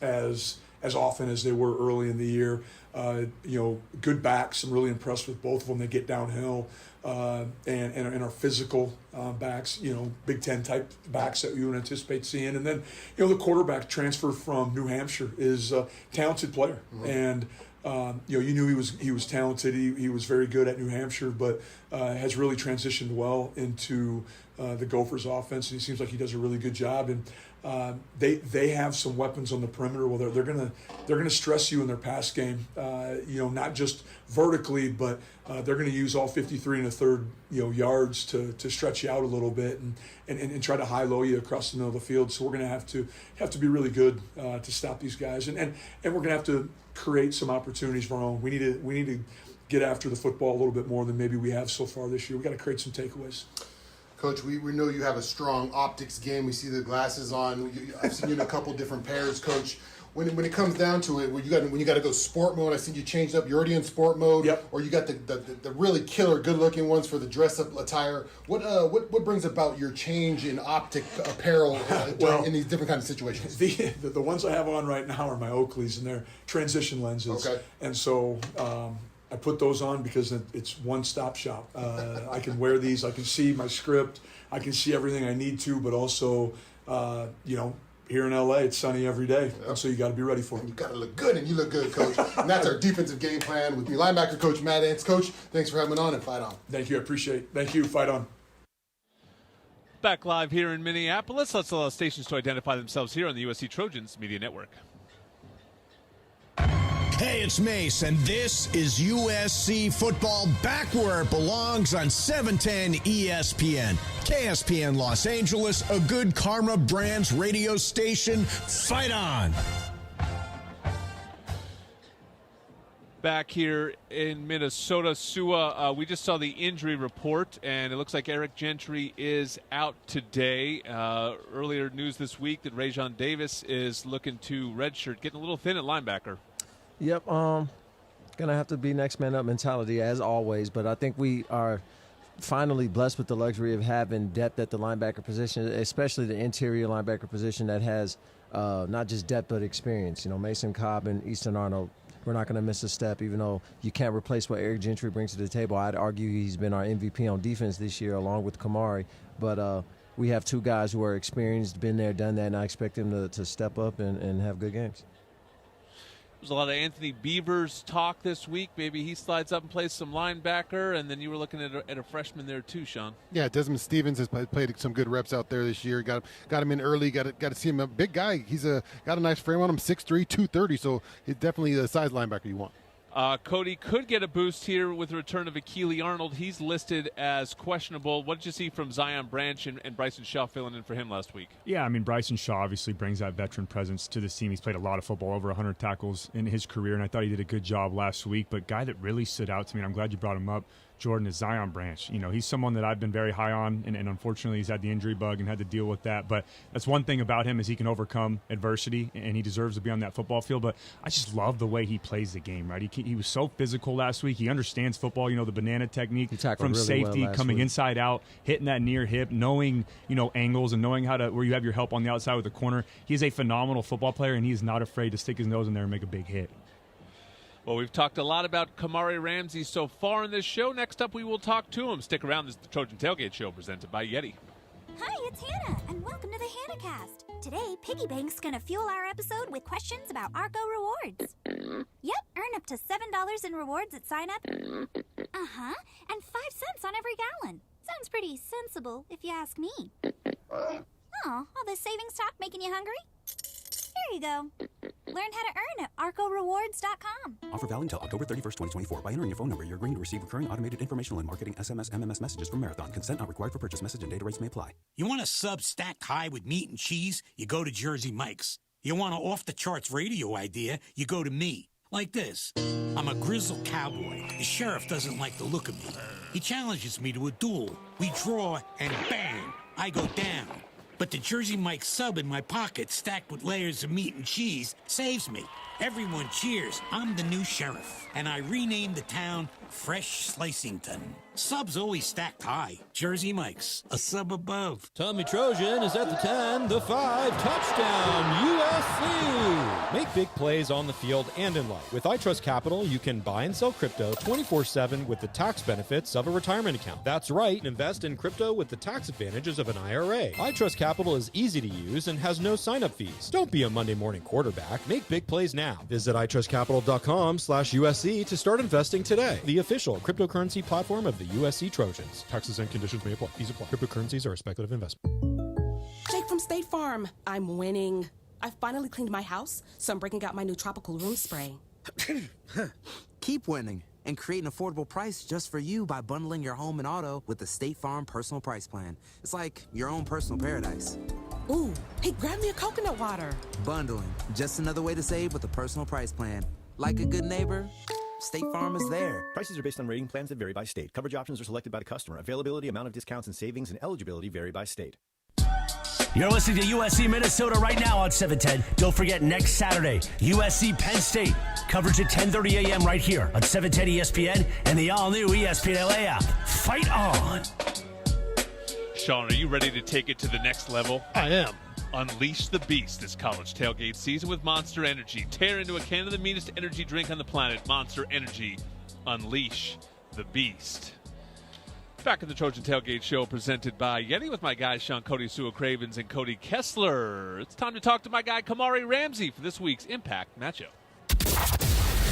as often as they were early in the year. Good backs. I'm really impressed with both of them. They get downhill. and our physical backs, Big Ten type backs that you would anticipate seeing. And then, the quarterback transfer from New Hampshire is a talented player. Mm-hmm. And, you knew he was talented. He was very good at New Hampshire, but has really transitioned well into the Gophers offense. And he seems like he does a really good job. And they have some weapons on the perimeter. Well, they're gonna stress you in their pass game. Not just vertically, but they're gonna use all 53 1/3 yards to stretch you out a little bit and try to high-low you across the middle of the field. So we're gonna have to be really good to stop these guys, and we're gonna have to create some opportunities of our own. We need to get after the football a little bit more than maybe we have so far this year. We got to create some takeaways. Coach, we know you have a strong optics game. We see the glasses on. I've seen you in a couple different pairs, Coach. When it comes down to it, when you got to go sport mode, I see you changed up. You're already in sport mode, yep. Or you got the really killer, good-looking ones for the dress-up attire. What brings about your change in optic apparel in these different kinds of situations? The ones I have on right now are my Oakleys, and they're transition lenses. Okay. And so I put those on because it's one-stop shop. I can wear these. I can see my script. I can see everything I need to, but also, here in LA, it's sunny every day, and so you got to be ready for it. You got to look good, and you look good, Coach. And that's our defensive game plan with me, linebacker Coach Matt Ants. Coach, thanks for having me on and fight on. Thank you, I appreciate it. Thank you, fight on. Back live here in Minneapolis. Let's allow stations to identify themselves here on the USC Trojans Media Network. Hey, it's Mace, and this is USC football back where it belongs on 710 ESPN. KSPN Los Angeles, a good Karma Brands radio station. Fight on! Back here in Minnesota, Sua, we just saw the injury report, and it looks like Eric Gentry is out today. Earlier news this week that Rajon Davis is looking to redshirt, getting a little thin at linebacker. Yep, gonna have to be next man up mentality as always, but I think we are finally blessed with the luxury of having depth at the linebacker position, especially the interior linebacker position that has not just depth but experience. Mason Cobb and Easton Arnold, we're not going to miss a step, even though you can't replace what Eric Gentry brings to the table. I'd argue he's been our MVP on defense this year along with Kamari, but we have two guys who are experienced, been there, done that, and I expect them to step up and have good games. There's a lot of Anthony Beavers talk this week. Maybe he slides up and plays some linebacker, and then you were looking at a freshman there too, Sean. Yeah, Desmond Stevens has played some good reps out there this year. Got him in early. Got to see him. A big guy. He's got a nice frame on him, 6'3", 230. So he's definitely the size linebacker you want. Cody could get a boost here with the return of Akili Arnold. He's listed as questionable. What did you see from Zion Branch and Bryson Shaw filling in for him last week? Yeah, Bryson Shaw obviously brings that veteran presence to this team. He's played a lot of football, over 100 tackles in his career, and I thought he did a good job last week. But guy that really stood out to me, and I'm glad you brought him up, Jordan, is Zion Branch. He's someone that I've been very high on, and unfortunately he's had the injury bug and had to deal with that. But that's one thing about him is he can overcome adversity, and he deserves to be on that football field. But I just love the way he plays the game, right? He was so physical last week. He understands football, the banana technique from really safety, well coming week. inside out, hitting that near hip, knowing, angles and knowing where you have your help on the outside with the corner. He's a phenomenal football player, and he's not afraid to stick his nose in there and make a big hit. Well, we've talked a lot about Kamari Ramsey so far in this show. Next up, we will talk to him. Stick around. This is the Trojan Tailgate Show presented by Yeti. Hi, it's Hannah, and welcome to the HannahCast. Today, Piggy Bank's going to fuel our episode with questions about Argo rewards. Yep, earn up to $7 in rewards at sign-up. Uh-huh, and 5 cents on every gallon. Sounds pretty sensible, if you ask me. Oh, all this savings talk making you hungry? Here you go. Learn how to earn at arcorewards.com. Offer valid until October 31st, 2024. By entering your phone number, you're agreeing to receive recurring automated informational and marketing SMS, MMS messages from Marathon. Consent not required for purchase. Message and data rates may apply. You want a sub stacked high with meat and cheese? You go to Jersey Mike's. You want an off-the-charts radio idea? You go to me. Like this. I'm a grizzled cowboy. The sheriff doesn't like the look of me. He challenges me to a duel. We draw, and bang, I go down. But the Jersey Mike sub in my pocket, stacked with layers of meat and cheese, saves me. Everyone cheers. I'm the new sheriff, and I renamed the town Fresh Slicington. Subs always stacked high. Jersey Mike's, a sub above. Tommy Trojan is at the 10, the 5, touchdown, USC! Make big plays on the field and in life. With iTrust Capital, you can buy and sell crypto 24/7 with the tax benefits of a retirement account. That's right, invest in crypto with the tax advantages of an IRA. iTrust Capital is easy to use and has no sign-up fees. Don't be a Monday morning quarterback. Make big plays now. Visit itrustcapital.com/USC to start investing today. The official cryptocurrency platform of the USC Trojans. Taxes and conditions may apply. Fees apply. Cryptocurrencies are a speculative investment. Jake from State Farm. I'm winning. I finally cleaned my house, so I'm breaking out my new tropical room spray. Keep winning and create an affordable price just for you by bundling your home and auto with the State Farm Personal Price Plan. It's like your own personal paradise. Ooh, hey, grab me a coconut water. Bundling, just another way to save with a personal price plan. Like a good neighbor, State Farm is there. Prices are based on rating plans that vary by state. Coverage options are selected by the customer. Availability, amount of discounts and savings, and eligibility vary by state. You're listening to USC Minnesota right now on 710. Don't forget next Saturday, USC Penn State. Coverage at 10:30 a.m. right here on 710 ESPN and the all-new ESPN LA app. Fight on! Sean, are you ready to take it to the next level? I am. Unleash the beast this college tailgate season with Monster Energy. Tear into a can of the meanest energy drink on the planet. Monster Energy. Unleash the beast. Back in the Trojan Tailgate Show presented by Yeti with my guys Sean Cody, Sua Cravens, and Cody Kessler. It's time to talk to my guy Kamari Ramsey for this week's Impact Matchup.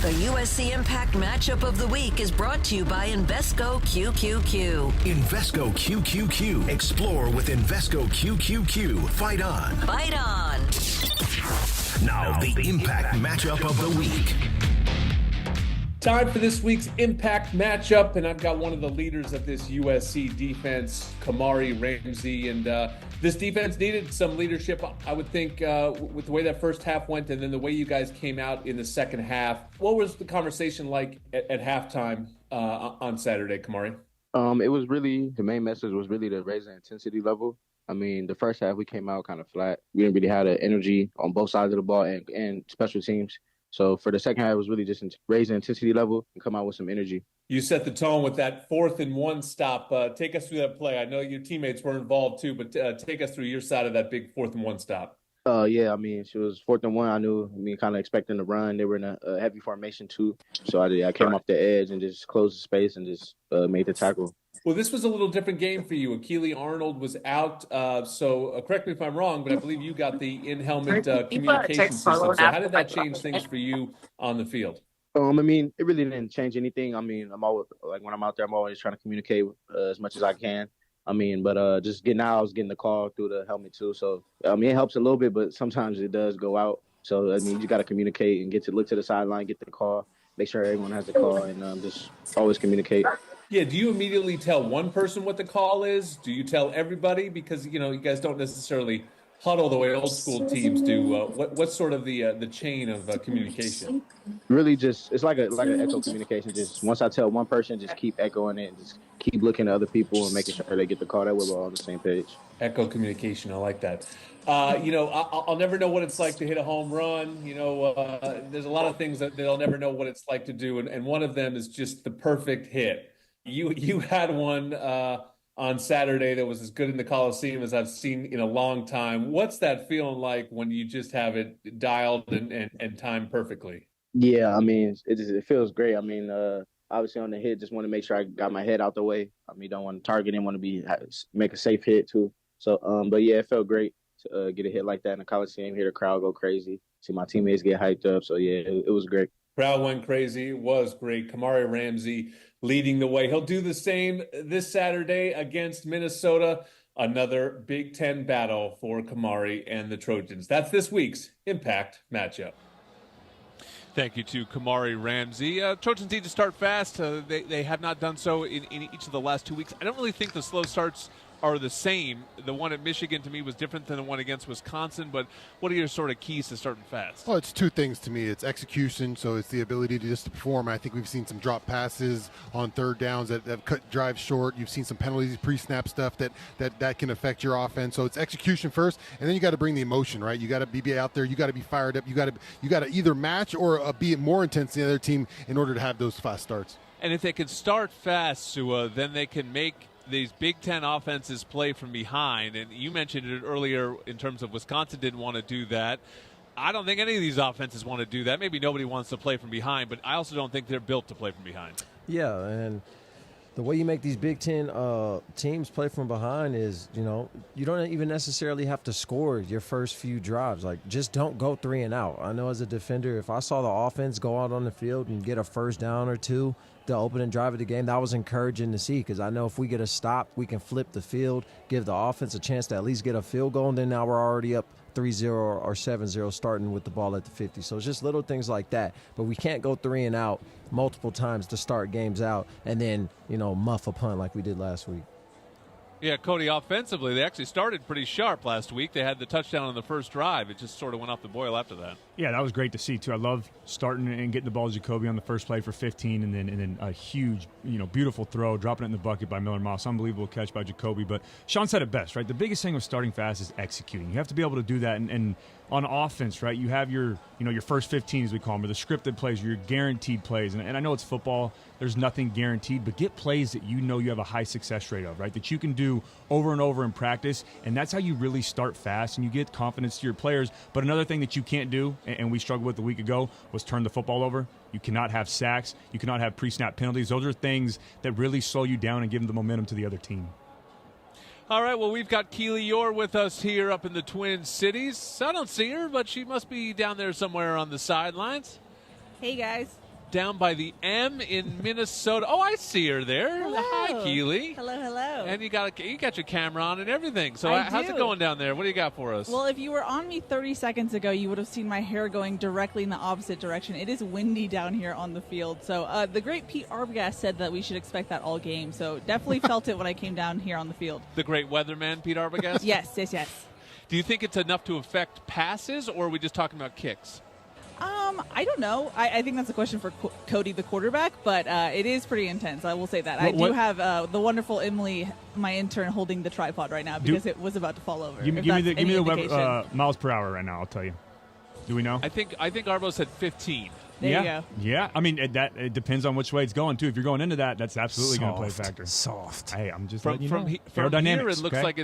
The USC Impact Matchup of the Week is brought to you by Invesco QQQ. Invesco QQQ. Explore with Invesco QQQ. Fight on. Fight on. Now the Impact Matchup of the Week. Time for this week's Impact Matchup, and I've got one of the leaders of this USC defense, Kamari Ramsey, and this defense needed some leadership, I would think, with the way that first half went and then the way you guys came out in the second half. What was the conversation like at halftime on Saturday, Kamari? It was really, the main message was really to raise the intensity level. I mean, the first half we came out kind of flat. We didn't really have the energy on both sides of the ball and special teams. So for the second half, it was really just raise the intensity level and come out with some energy. You set the tone with that 4th and 1 stop. Take us through that play. I know your teammates were involved too, but take us through your side of that big 4th and 1 stop. Yeah, I mean, she was 4th and 1. I knew, kind of expecting to run. They were in a heavy formation too. So I came off the edge and just closed the space and just made the tackle. Well, this was a little different game for you. Akili Arnold was out, so correct me if I'm wrong, but I believe you got the in-helmet communication system. So how did that change things for you on the field? I mean, it really didn't change anything. I mean, I'm always, like, when I'm out there, I'm always trying to communicate as much as I can. I mean, but just getting out, I was getting the call through the helmet too. So, I mean, it helps a little bit, but sometimes it does go out. So, I mean, you just got to communicate and look to the sideline, get the call, make sure everyone has the call, and just always communicate. Yeah, do you immediately tell one person what the call is? Do you tell everybody? Because, you guys don't necessarily huddle the way old school teams do. What's sort of the chain of communication? Really just, it's like an echo communication. Just once I tell one person, just keep echoing it and just keep looking at other people and making sure they get the call. That way we're all on the same page. Echo communication, I like that. I'll never know what it's like to hit a home run. There's a lot of things that I'll never know what it's like to do. And one of them is just the perfect hit. You had one on Saturday that was as good in the Coliseum as I've seen in a long time. What's that feeling like when you just have it dialed and timed perfectly? Yeah, I mean, it feels great. I mean, obviously on the hit, just want to make sure I got my head out the way. I mean, don't want to target him, want to make a safe hit too. So, but yeah, it felt great to get a hit like that in the Coliseum, hear the crowd go crazy, see my teammates get hyped up. So yeah, it was great. Crowd went crazy. It was great. Kamari Ramsey leading the way. He'll do the same this Saturday against Minnesota. Another Big Ten battle for Kamari and the Trojans. That's this week's Impact Matchup. Thank you to Kamari Ramsey. Trojans need to start fast. They have not done so in each of the last 2 weeks. I don't really think the slow starts are the same. The one at Michigan to me was different than the one against Wisconsin, but what are your sort of keys to starting fast? Well, it's two things to me. It's execution, so it's the ability to just perform. I think we've seen some drop passes on third downs that have cut drives short. You've seen some penalties, pre-snap stuff that can affect your offense. So it's execution first, and then you got to bring the emotion, right? You got to be out there. You got to be fired up. You got to either match or be more intense than the other team in order to have those fast starts. And if they can start fast, Sua, then they can make these Big Ten offenses play from behind. And you mentioned it earlier in terms of Wisconsin didn't want to do that. I don't think any of these offenses want to do that. Maybe nobody wants to play from behind, but I also don't think they're built to play from behind. Yeah, and the way you make these Big Ten teams play from behind is, you don't even necessarily have to score your first few drives. Like, just don't go 3 and out. I know as a defender, if I saw the offense go out on the field and get a first down or two, the opening drive of the game, that was encouraging to see, because I know if we get a stop, we can flip the field, give the offense a chance to at least get a field goal, and then now we're already up 3-0 or 7-0 starting with the ball at the 50. So it's just little things like that. But we can't go 3 and out multiple times to start games out and then, muff a punt like we did last week. Yeah, Cody, offensively, they actually started pretty sharp last week. They had the touchdown on the first drive. It just sort of went off the boil after that. Yeah, that was great to see, too. I love starting and getting the ball to Jacoby on the first play for 15, and then a huge, beautiful throw, dropping it in the bucket by Miller Moss. Unbelievable catch by Jacoby. But Sean said it best, right? The biggest thing with starting fast is executing. You have to be able to do that. And on offense, right, you have your first 15, as we call them, or the scripted plays, your guaranteed plays. And I know it's football. There's nothing guaranteed, but get plays that you have a high success rate of, right, that you can do over and over in practice, and that's how you really start fast, and you get confidence to your players. But another thing that you can't do, and we struggled with a week ago, was turn the football over. You cannot have sacks. You cannot have pre-snap penalties. Those are things that really slow you down and give the momentum to the other team. All right, well, we've got Keely Orr with us here up in the Twin Cities. I don't see her, but she must be down there somewhere on the sidelines. Hey, guys. Down by the M in Minnesota. Oh, I see her there. Hello. Hi, Keely. Hello, hello. And you got your camera on and everything. So how's do. it going down there? What do you got for us? Well, if you were on me 30 seconds ago, you would have seen my hair going directly in the opposite direction. It is windy down here on the field. So the great Pete Arbogast said that we should expect that all game. So definitely felt it when I came down here on the field. The great weatherman, Pete Arbogast? Yes. Do you think it's enough to affect passes, or are we just talking about kicks? I don't know. I think that's a question for Cody, the quarterback, but it is pretty intense. I will say that. I do have the wonderful Emily, my intern, holding the tripod right now because it was about to fall over. Give me the miles per hour right now. I'll tell you. Do we know? I think Arbo said 15. There you go. Yeah. I mean, it depends on which way it's going, too. If you're going into that, that's absolutely going to play a factor. Soft. Hey, I'm just from letting you know. From here, it looks like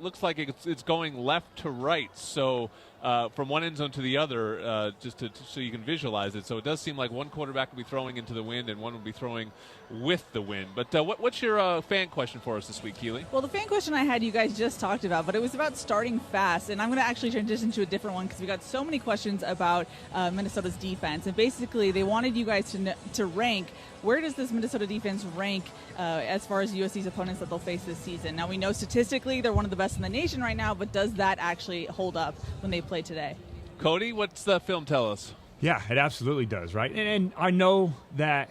looks like it's going left to right. So from one end zone to the other, so you can visualize it. So it does seem like one quarterback will be throwing into the wind and one will be throwing with the wind. But what's your fan question for us this week, Keely? Well, the fan question I had you guys just talked about, but it was about starting fast. And I'm going to actually transition to a different one because we got so many questions about Minnesota's defense. And basically, they wanted you guys to rank, where does this Minnesota defense rank as far as USC's opponents that they'll face this season? Now, we know statistically they're one of the best in the nation right now, but does that actually hold up when they play today? Cody, what's the film tell us? Yeah, it absolutely does, right? And I know that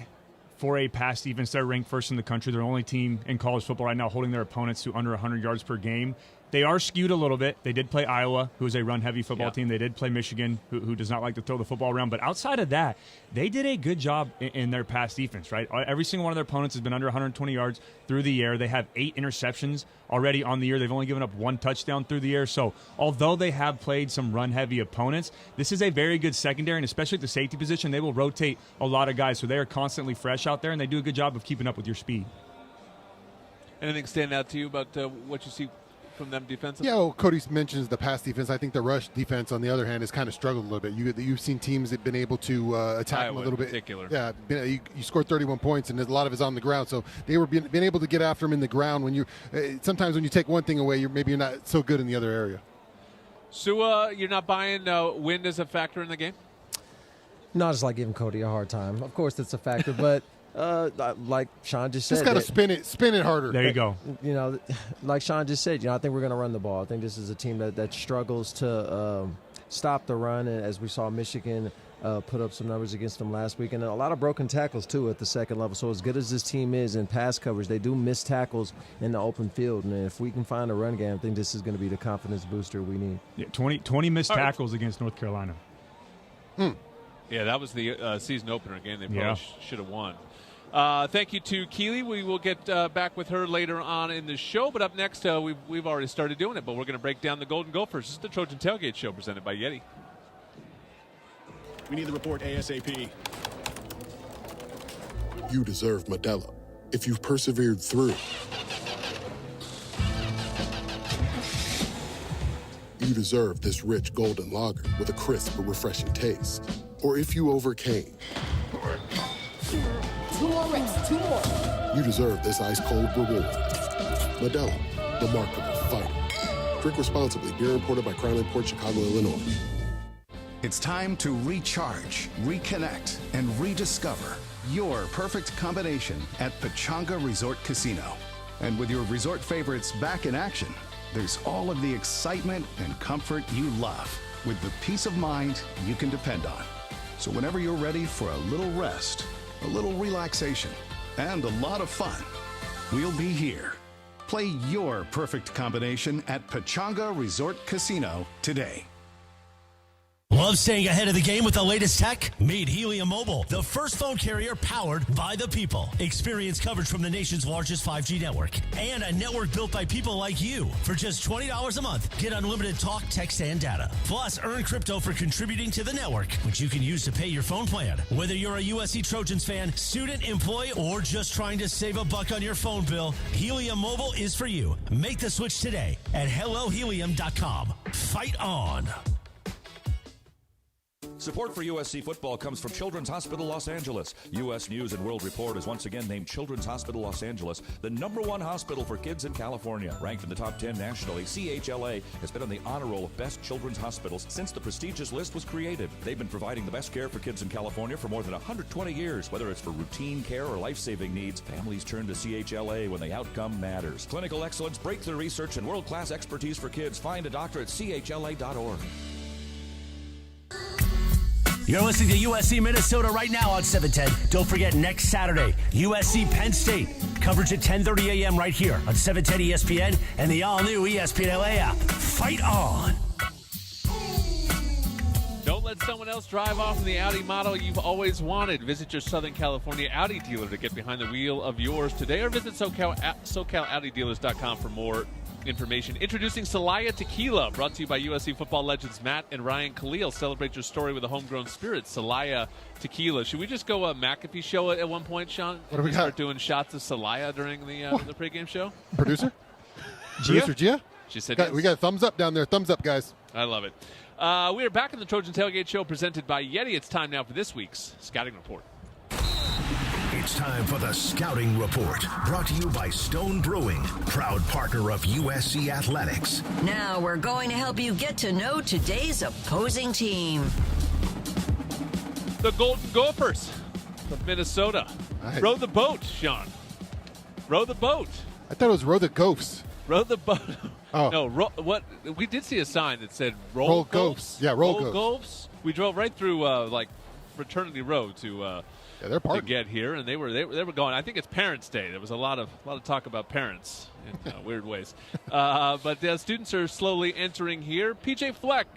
for a pass defense, they're ranked first in the country. They're the only team in college football right now holding their opponents to under 100 yards per game. They are skewed a little bit. They did play Iowa, who is a run-heavy football team. They did play Michigan, who does not like to throw the football around. But outside of that, they did a good job in their pass defense, right? Every single one of their opponents has been under 120 yards through the air. They have 8 interceptions already on the year. They've only given up 1 touchdown through the air. So although they have played some run-heavy opponents, this is a very good secondary, and especially at the safety position, they will rotate a lot of guys. So they are constantly fresh out there, and they do a good job of keeping up with your speed. Anything stand out to you about what you see from them defensively? Yeah, well, Cody mentions the pass defense. I think the rush defense, on the other hand, has kind of struggled a little bit. You've seen teams that have been able to attack them a little bit. Particular. Yeah, you scored 31 points, and a lot of it's on the ground. So they were being able to get after them in the ground. When sometimes when you take one thing away, you're not so good in the other area. So you're not buying wind as a factor in the game? No, I just like giving Cody a hard time. Of course, it's a factor, but. Like Sean just said, just got to spin it harder. There you go. Like Sean just said, I think we're going to run the ball. I think this is a team that struggles to stop the run, and as we saw Michigan put up some numbers against them last week, and a lot of broken tackles too at the second level. So as good as this team is in pass coverage, they do miss tackles in the open field, and if we can find a run game, I think this is going to be the confidence booster we need. Yeah, 20 missed tackles against North Carolina. Yeah, that was the season opener game they probably should have won. Thank you to Keely. We will get back with her later on in the show. But up next, we've already started doing it, but we're going to break down the Golden Gophers. This is the Trojan Tailgate Show presented by Yeti. We need the report ASAP. You deserve Modelo. If you've persevered through, you deserve this rich golden lager with a crisp but refreshing taste. Or if you overcame. 2 more reps, 2 more. You deserve this ice-cold reward. Modelo, the mark of a fighter. Drink responsibly. Beer imported by Crown Imports, Chicago, Illinois. It's time to recharge, reconnect, and rediscover your perfect combination at Pechanga Resort Casino. And with your resort favorites back in action, there's all of the excitement and comfort you love with the peace of mind you can depend on. So whenever you're ready for a little rest, a little relaxation, and a lot of fun, we'll be here. Play your perfect combination at Pechanga Resort Casino today. Love staying ahead of the game with the latest tech? Meet Helium Mobile, the first phone carrier powered by the people. Experience coverage from the nation's largest 5G network and a network built by people like you. For just $20 a month, get unlimited talk, text, and data. Plus, earn crypto for contributing to the network, which you can use to pay your phone plan. Whether you're a USC Trojans fan, student, employee, or just trying to save a buck on your phone bill, Helium Mobile is for you. Make the switch today at HelloHelium.com. Fight on. Support for USC football comes from Children's Hospital Los Angeles. U.S. News and World Report has once again named Children's Hospital Los Angeles the #1 hospital for kids in California. Ranked in the top 10 nationally, CHLA has been on the honor roll of best children's hospitals since the prestigious list was created. They've been providing the best care for kids in California for more than 120 years. Whether it's for routine care or life-saving needs, families turn to CHLA when the outcome matters. Clinical excellence, breakthrough research, and world-class expertise for kids. Find a doctor at chla.org. You're listening to USC Minnesota right now on 710. Don't forget, next Saturday, USC Penn State. Coverage at 10:30 a.m. right here on 710 ESPN and the all-new ESPN LA app. Fight on. Don't let someone else drive off in the Audi model you've always wanted. Visit your Southern California Audi dealer to get behind the wheel of yours today, or visit SoCalAudiDealers.com for more information. Introducing Celaya Tequila, brought to you by USC football legends Matt and Ryan Khalil. Celebrate your story with a homegrown spirit. Celaya Tequila. Should we just go McAfee show it at one point, Sean? What do we start doing shots of Celaya during the pregame show? Producer Gia? She said We got a thumbs up down there. Thumbs up, guys. I love it. We are back in the Trojan Tailgate Show presented by Yeti. It's time now for this week's Scouting Report. It's time for the Scouting Report, brought to you by Stone Brewing, proud partner of USC Athletics. Now we're going to help you get to know today's opposing team. The Golden Gophers of Minnesota. Nice. Row the boat, Sean. Row the boat. I thought it was Row the Gophs. Row the boat. Oh. No, what? We did see a sign that said Roll Gophs. Yeah, Roll Gophs. We drove right through Fraternity Road to get here, and they were going. I think it's Parents' Day. There was a lot of talk about parents in weird ways. But students are slowly entering here. PJ Fleck,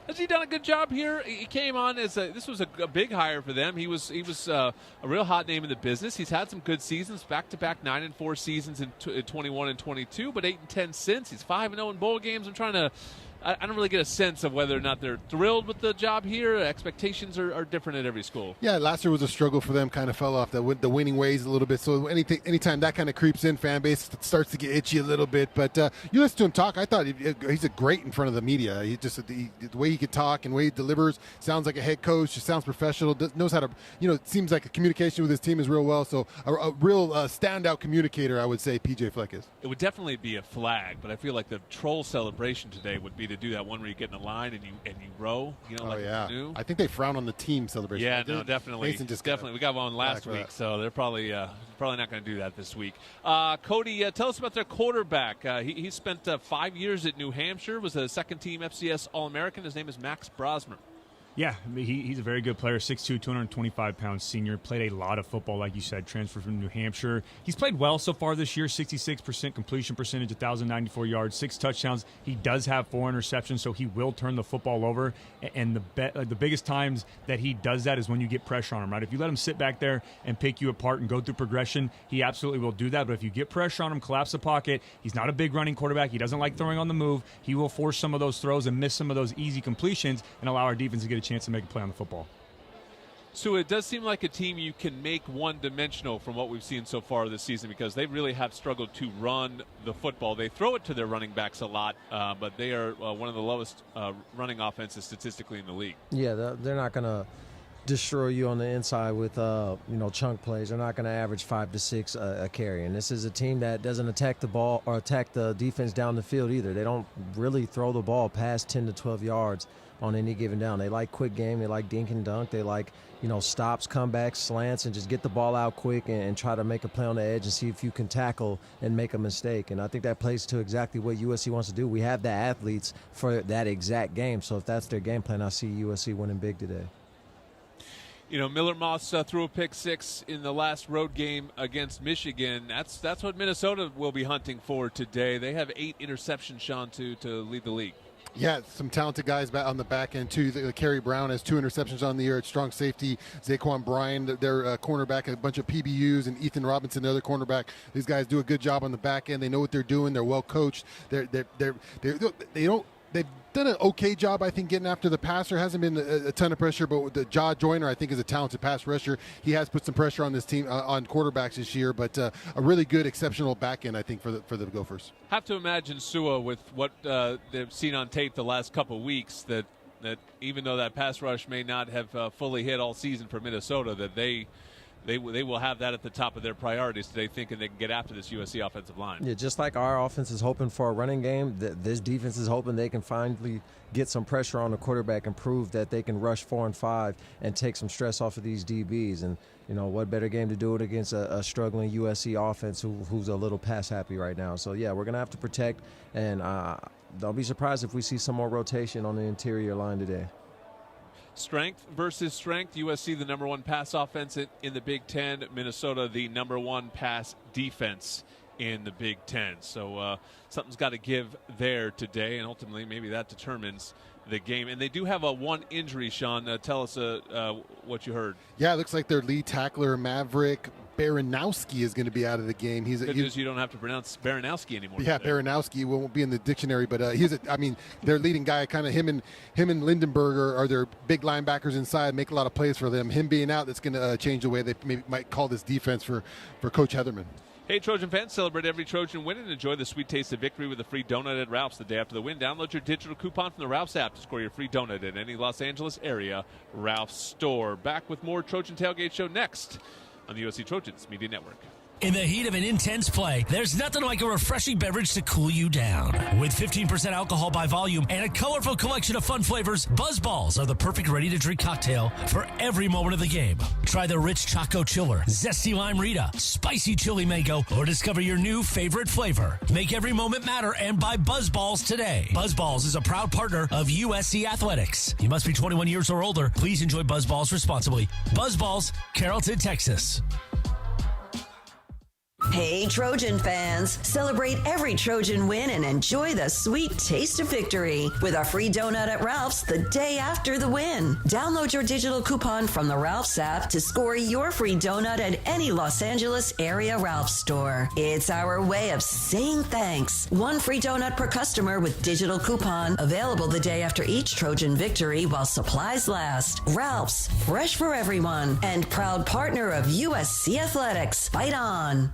has he done a good job here? He came on as this was a big hire for them. He was a real hot name in the business. He's had some good seasons, back-to-back 9-4 seasons in 21 and 22, but 8-10 since. He's 5-0 in bowl games. I don't really get a sense of whether or not they're thrilled with the job here. Expectations are different at every school. Yeah, last year was a struggle for them. Kind of fell off the winning ways a little bit. So anytime that kind of creeps in, fan base starts to get itchy a little bit. But you listen to him talk. I thought he's a great in front of the media. He just the way he could talk and the way he delivers sounds like a head coach. Just sounds professional. Knows how to it seems like the communication with his team is real well. So a real standout communicator, I would say PJ Fleck is. It would definitely be a flag, but I feel like the troll celebration today would be to do that one where you get in a line and you row. I think they frown on the team celebration. Yeah, no, definitely. We got one last week, that. So they're probably not going to do that this week. Cody, tell us about their quarterback. He spent 5 years at New Hampshire, was a second-team FCS All-American. His name is Max Brosmer. Yeah, I mean, he's a very good player, 6'2", 225-pound senior. Played a lot of football, like you said, transferred from New Hampshire. He's played well so far this year, 66% completion percentage, 1,094 yards, 6 touchdowns. He does have 4 interceptions, so he will turn the football over. And the biggest times that he does that is when you get pressure on him, right? If you let him sit back there and pick you apart and go through progression, he absolutely will do that. But if you get pressure on him, collapse the pocket, he's not a big running quarterback. He doesn't like throwing on the move. He will force some of those throws and miss some of those easy completions and allow our defense to get a chance to make a play on the football. So it does seem like a team you can make one-dimensional from what we've seen so far this season, because they really have struggled to run the football. They throw it to their running backs a lot, but they are one of the lowest running offenses statistically in the league. Yeah, they're not going to destroy you on the inside with chunk plays. They're not going to average 5 to 6 a carry. And this is a team that doesn't attack the ball or attack the defense down the field either. They don't really throw the ball past 10 to 12 yards on any given down. They like quick game. They like dink and dunk. They like, stops, comebacks, slants, and just get the ball out quick and try to make a play on the edge and see if you can tackle and make a mistake. And I think that plays to exactly what USC wants to do. We have the athletes for that exact game. So if that's their game plan, I see USC winning big today. Miller Moss threw a pick 6 in the last road game against Michigan. That's what Minnesota will be hunting for today. They have 8 interceptions, Sean, to lead the league. Yeah, some talented guys on the back end, too. Kerry Brown has 2 interceptions on the year at strong safety. Zaquan Bryan, their cornerback, a bunch of PBUs, and Ethan Robinson, the other cornerback. These guys do a good job on the back end. They know what they're doing. They're well coached. They've done an okay job, I think, getting after the passer. Hasn't been a ton of pressure, but with the Jaw Joyner, I think, is a talented pass rusher. He has put some pressure on this team, on quarterbacks this year, but a really good, exceptional back end, I think, for the Gophers. Have to imagine, Sua, with what they've seen on tape the last couple of weeks, that even though that pass rush may not have fully hit all season for Minnesota, that they will have that at the top of their priorities today, thinking they can get after this USC offensive line. Yeah, just like our offense is hoping for a running game, this defense is hoping they can finally get some pressure on the quarterback and prove that they can rush 4 and 5 and take some stress off of these DBs. And, what better game to do it against a struggling USC offense who's a little pass happy right now. So, yeah, we're going to have to protect, and don't be surprised if we see some more rotation on the interior line today. Strength versus strength. USC, the number 1 pass offense in the Big Ten. Minnesota, the number 1 pass defense in the Big Ten. So something's got to give there today, and ultimately maybe that determines the game. And they do have a 1 injury, Sean. Tell us what you heard. Yeah, it looks like their lead tackler, Maverick Baranowski, is going to be out of the game. Good news, you don't have to pronounce Baranowski anymore. Yeah, Baranowski won't be in the dictionary, but their leading guy, kind of him and Lindenberger are their big linebackers inside, make a lot of plays for them. Him being out, that's going to change the way they might call this defense for Coach Heatherman. Hey, Trojan fans, celebrate every Trojan win and enjoy the sweet taste of victory with a free donut at Ralph's the day after the win. Download your digital coupon from the Ralph's app to score your free donut at any Los Angeles area Ralph's store. Back with more Trojan Tailgate Show next on the USC Trojans Media Network. In the heat of an intense play, there's nothing like a refreshing beverage to cool you down. With 15% alcohol by volume and a colorful collection of fun flavors, Buzz Balls are the perfect ready-to-drink cocktail for every moment of the game. Try the rich Choco Chiller, zesty lime Rita, spicy chili mango, or discover your new favorite flavor. Make every moment matter and buy Buzz Balls today. Buzz Balls is a proud partner of USC Athletics. You must be 21 years or older. Please enjoy Buzz Balls responsibly. Buzz Balls, Carrollton, Texas. Hey, Trojan fans, celebrate every Trojan win and enjoy the sweet taste of victory with a free donut at Ralph's the day after the win. Download your digital coupon from the Ralph's app to score your free donut at any Los Angeles area Ralph's store. It's our way of saying thanks. 1 free donut per customer with digital coupon, available the day after each Trojan victory while supplies last. Ralph's, fresh for everyone, and proud partner of USC Athletics. Fight on.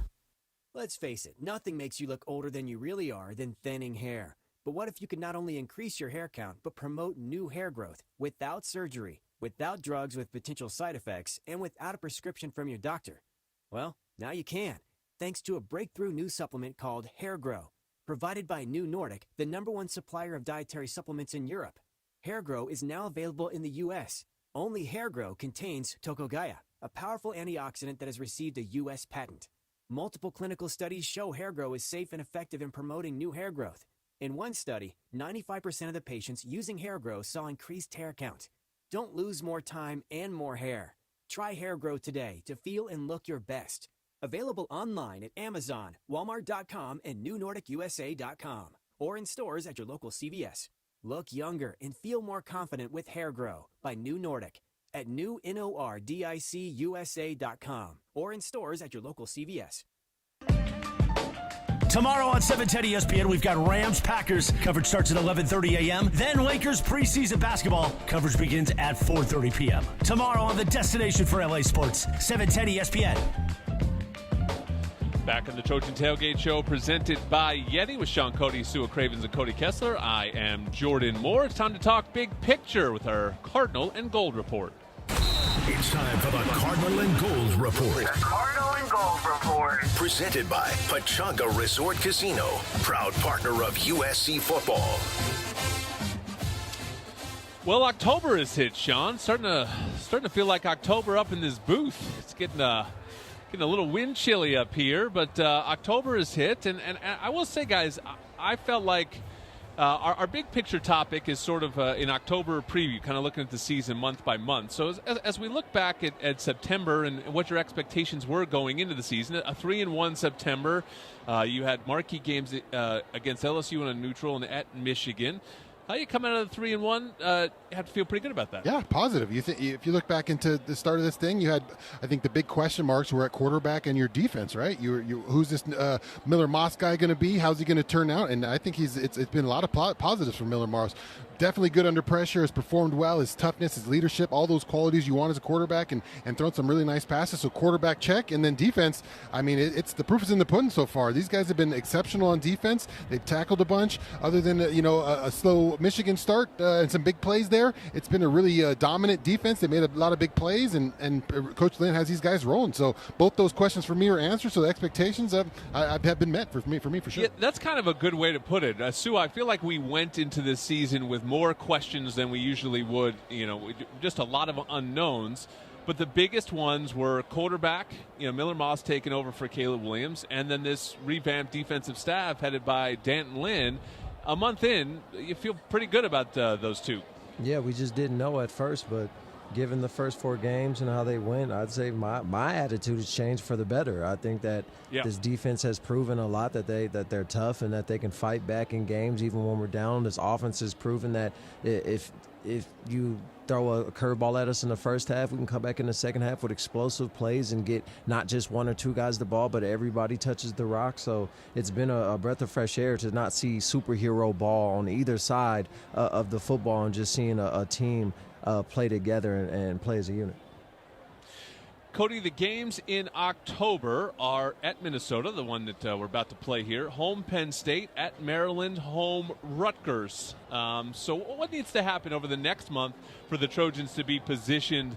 Let's face it, nothing makes you look older than you really are than thinning hair. But what if you could not only increase your hair count, but promote new hair growth without surgery, without drugs with potential side effects, and without a prescription from your doctor? Well, now you can, thanks to a breakthrough new supplement called Hair Grow, provided by New Nordic, the #1 supplier of dietary supplements in Europe. Hair Grow is now available in the U.S. Only Hair Grow contains Tocogaya, a powerful antioxidant that has received a U.S. patent. Multiple clinical studies show Hair Grow is safe and effective in promoting new hair growth. In one study, 95% of the patients using Hair Grow saw increased hair count. Don't lose more time and more hair. Try Hair Growth today to feel and look your best. Available online at Amazon, Walmart.com, and NewNordicUSA.com, or in stores at your local CVS. Look younger and feel more confident with Hair Grow by New Nordic at NewNordicUSA.com, or in stores at your local CVS. Tomorrow on 710 ESPN, we've got Rams-Packers. Coverage starts at 11:30 a.m. Then Lakers preseason basketball. Coverage begins at 4:30 p.m. Tomorrow on the destination for LA Sports, 710 ESPN. Back in the Trojan Tailgate Show presented by Yeti with Sean Cody, Sua Cravens, and Cody Kessler. I am Jordan Moore. It's time to talk big picture with our Cardinal and Gold report. It's time for the Cardinal and Gold report. The Cardinal and Gold report. Presented by Pechanga Resort Casino, proud partner of USC football. Well, October is hit, Sean. Starting to feel like October up in this booth. It's getting a little wind chilly up here, but October is hit, and I will say, guys, I felt like our big picture topic is sort of in October preview, kind of looking at the season month by month. So as we look back at September and what your expectations were going into the season, a 3-1 September, you had marquee games against LSU on a neutral and at Michigan. How you come out of the 3-1? You have to feel pretty good about that. Yeah, positive. If you look back into the start of this thing, you had, I think, the big question marks were at quarterback and your defense, right? Who's this Miller Moss guy going to be? How's he going to turn out? And I think it's been a lot of positives for Miller Moss. Definitely good under pressure, has performed well, his toughness, his leadership, all those qualities you want as a quarterback, and thrown some really nice passes. So quarterback check, and then defense, I mean, it's the proof is in the pudding so far. These guys have been exceptional on defense. They've tackled a bunch. Other than a slow Michigan start and some big plays there, it's been a really dominant defense. They made a lot of big plays, and Coach Lynn has these guys rolling. So both those questions for me are answered. So the expectations have been met for me for sure. Yeah, that's kind of a good way to put it. Sue, I feel like we went into this season with more questions than we usually would, just a lot of unknowns. But the biggest ones were quarterback, Miller Moss taking over for Caleb Williams, and then this revamped defensive staff headed by Danton Lynn. A month in, you feel pretty good about those two. Yeah, we just didn't know at first, but given the first 4 games and how they went, I'd say my attitude has changed for the better. I think that this defense has proven a lot that they're tough and that they can fight back in games even when we're down. This offense has proven that if you throw a curveball at us in the first half, we can come back in the second half with explosive plays and get not just 1 or 2 guys the ball, but everybody touches the rock. So it's been a breath of fresh air to not see superhero ball on either side of the football and just seeing a team play together and play as a unit. Cody, the games in October are at Minnesota, the one that we're about to play here. Home Penn State, at Maryland, home Rutgers. So what needs to happen over the next month for the Trojans to be positioned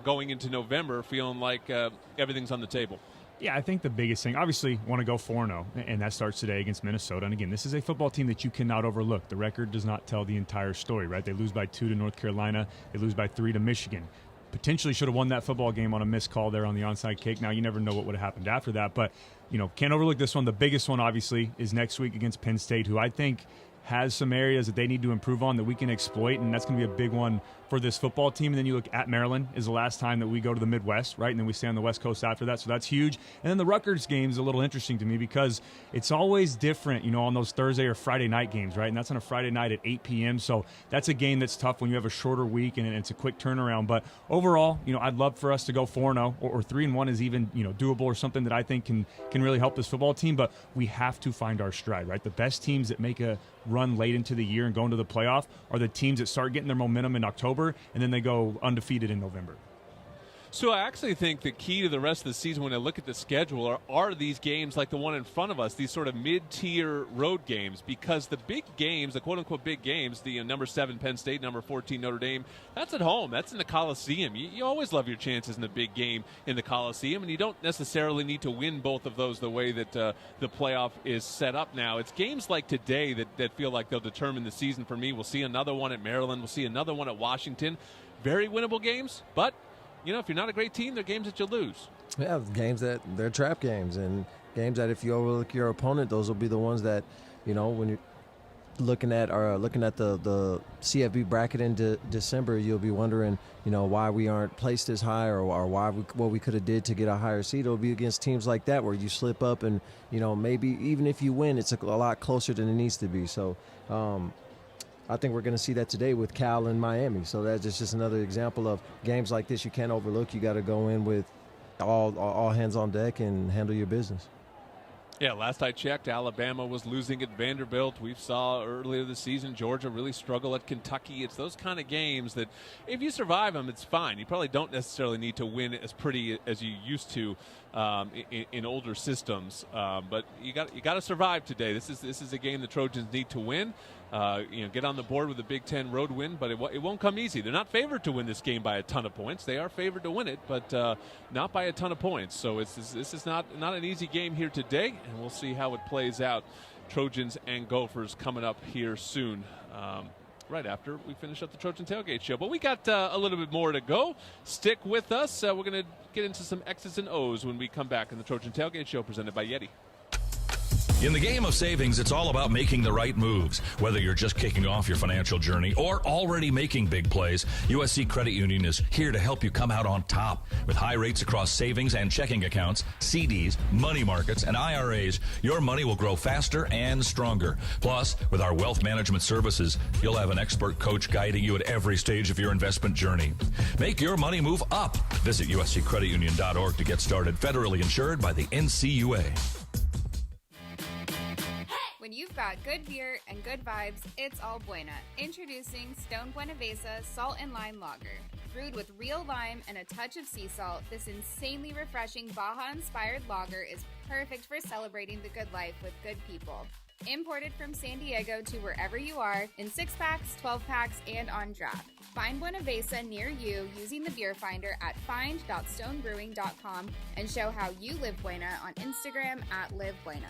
going into November, feeling like everything's on the table? Yeah, I think the biggest thing, obviously, want to go 4-0, and that starts today against Minnesota. And again, this is a football team that you cannot overlook. The record does not tell the entire story, right? They lose by 2 to North Carolina. They lose by 3 to Michigan. Potentially should have won that football game on a missed call there on the onside kick. Now, you never know what would have happened after that, but, can't overlook this one. The biggest one, obviously, is next week against Penn State, who I think has some areas that they need to improve on that we can exploit, and that's going to be a big one for this football team. And then you look at Maryland is the last time that we go to the Midwest, right? And then we stay on the West Coast after that, so that's huge. And then the Rutgers game is a little interesting to me because it's always different, on those Thursday or Friday night games, right? And that's on a Friday night at 8 p.m., so that's a game that's tough when you have a shorter week and it's a quick turnaround. But overall, I'd love for us to go 4-0 or 3-1 is even, doable or something that I think can really help this football team, but we have to find our stride, right? The best teams that make a run late into the year and go into the playoff are the teams that start getting their momentum in October and then they go undefeated in November. So I actually think the key to the rest of the season when I look at the schedule are these games like the one in front of us, these sort of mid-tier road games, because the big games, the quote-unquote big games, the number 7 Penn State, number 14 Notre Dame, that's at home. That's in the Coliseum. You always love your chances in the big game in the Coliseum, and you don't necessarily need to win both of those the way that the playoff is set up now. It's games like today that feel like they'll determine the season for me. We'll see another one at Maryland. We'll see another one at Washington. Very winnable games, but if you're not a great team, they're games that you lose. Yeah, games that they're trap games and games that if you overlook your opponent, those will be the ones that, when looking at the CFB bracket in December, you'll be wondering, why we aren't placed as high or what we could have did to get a higher seed. It'll be against teams like that where you slip up and, maybe even if you win, it's a lot closer than it needs to be. So I think we're going to see that today with Cal and Miami. So that's just another example of games like this you can't overlook. You got to go in with all hands on deck and handle your business. Yeah, last I checked, Alabama was losing at Vanderbilt. We saw earlier this season Georgia really struggle at Kentucky. It's those kind of games that if you survive them, it's fine. You probably don't necessarily need to win as pretty as you used to in older systems. But you got to survive today. This is a game the Trojans need to win. Get on the board with a Big Ten road win, but it won't come easy. They're not favored to win this game by a ton of points. They are favored to win it, but not by a ton of points. So this is not an easy game here today, and we'll see how it plays out. Trojans and Gophers coming up here soon, right after we finish up the Trojan Tailgate Show. But we got a little bit more to go. Stick with us. We're going to get into some X's and O's when we come back in the Trojan Tailgate Show presented by Yeti. In the game of savings, it's all about making the right moves. Whether you're just kicking off your financial journey or already making big plays, USC Credit Union is here to help you come out on top. With high rates across savings and checking accounts, CDs, money markets, and IRAs, your money will grow faster and stronger. Plus, with our wealth management services, you'll have an expert coach guiding you at every stage of your investment journey. Make your money move up. Visit usccreditunion.org to get started. Federally insured by the NCUA. When you've got good beer and good vibes, it's all Buena. Introducing Stone Buenavesa Salt and Lime Lager. Brewed with real lime and a touch of sea salt, this insanely refreshing Baja-inspired lager is perfect for celebrating the good life with good people. Imported from San Diego to wherever you are in 6-packs, 12-packs, and on draft. Find Buenavesa near you using the beer finder at find.stonebrewing.com and show how you live Buena on Instagram at LiveBuena.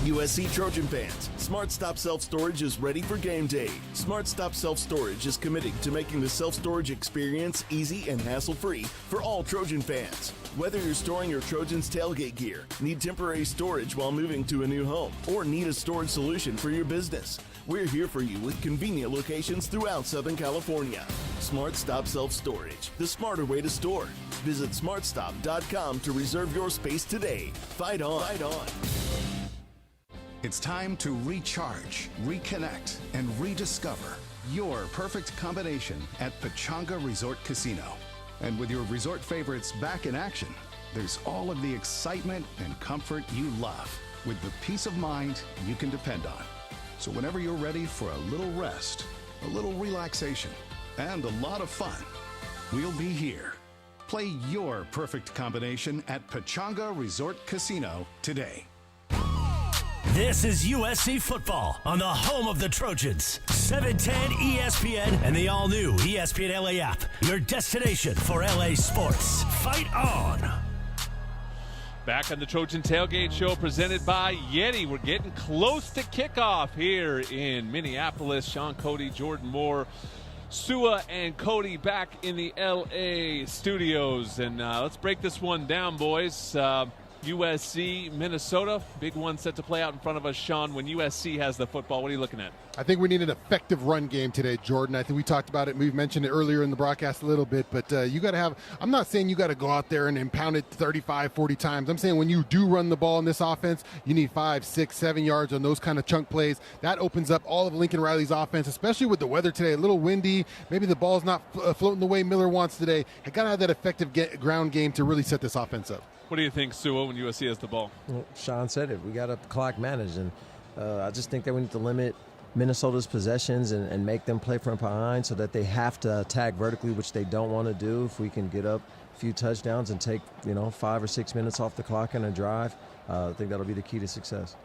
USC Trojan fans, Smart Stop Self Storage is ready for game day. Smart Stop Self Storage is committing to making the self-storage experience easy and hassle-free for all Trojan fans. Whether you're storing your Trojans tailgate gear, need temporary storage while moving to a new home, or need a storage solution for your business, we're here for you with convenient locations throughout Southern California. Smart Stop Self Storage, the smarter way to store. Visit smartstop.com to reserve your space today. Fight on. Fight on. It's time to recharge, reconnect, and rediscover your perfect combination at Pechanga Resort Casino. And with your resort favorites back in action, there's all of the excitement and comfort you love, with the peace of mind you can depend on. So whenever you're ready for a little rest, a little relaxation, and a lot of fun, we'll be here. Play your perfect combination at Pechanga Resort Casino today. This is USC football on the home of the Trojans. 710 ESPN and the all-new ESPN LA app. Your destination for LA sports. Fight on! Back on the Trojan Tailgate Show presented by Yeti. We're getting close to kickoff here in Minneapolis. Sean Cody, Jordan Moore, Sua and Cody back in the LA studios. And let's break this one down, boys. USC, Minnesota, big one set to play out in front of us. Sean, when USC has the football, what are you looking at? I think we need an effective run game today, Jordan. I think we talked about it. We've mentioned it earlier in the broadcast a little bit, but you got to have – I'm not saying you got to go out there and pound it 35, 40 times. I'm saying when you do run the ball in this offense, you need 5, 6, 7 yards on those kind of chunk plays. That opens up all of Lincoln Riley's offense, especially with the weather today. A little windy. Maybe the ball's not floating the way Miller wants today. I got to have that effective ground game to really set this offense up. What do you think, Sua, when USC has the ball? Well, Sean said it. We got to clock manage, and I just think that we need to limit Minnesota's possessions and make them play from behind so that they have to attack vertically, which they don't want to do. If we can get up a few touchdowns and take 5 or 6 minutes off the clock in a drive, I think that'll be the key to success.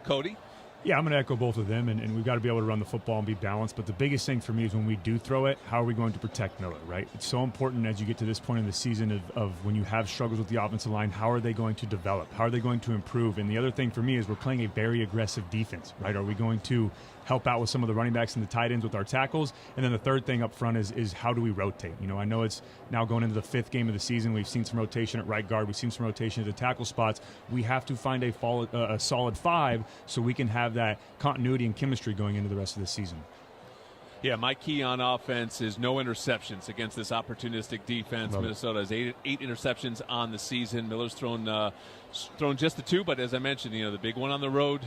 Cody? Yeah, I'm going to echo both of them, and we've got to be able to run the football and be balanced. But the biggest thing for me is when we do throw it, how are we going to protect Miller, right? It's so important as you get to this point in the season of when you have struggles with the offensive line, how are they going to develop? How are they going to improve? And the other thing for me is we're playing a very aggressive defense, right? Are we going to help out with some of the running backs and the tight ends with our tackles. And then the third thing up front is how do we rotate? I know it's now going into the 5th game of the season. We've seen some rotation at right guard. We've seen some rotation at the tackle spots. We have to find a solid 5 so we can have that continuity and chemistry going into the rest of the season. Yeah, my key on offense is no interceptions against this opportunistic defense. Minnesota has eight interceptions on the season. Miller's thrown just the 2, but as I mentioned, the big one on the road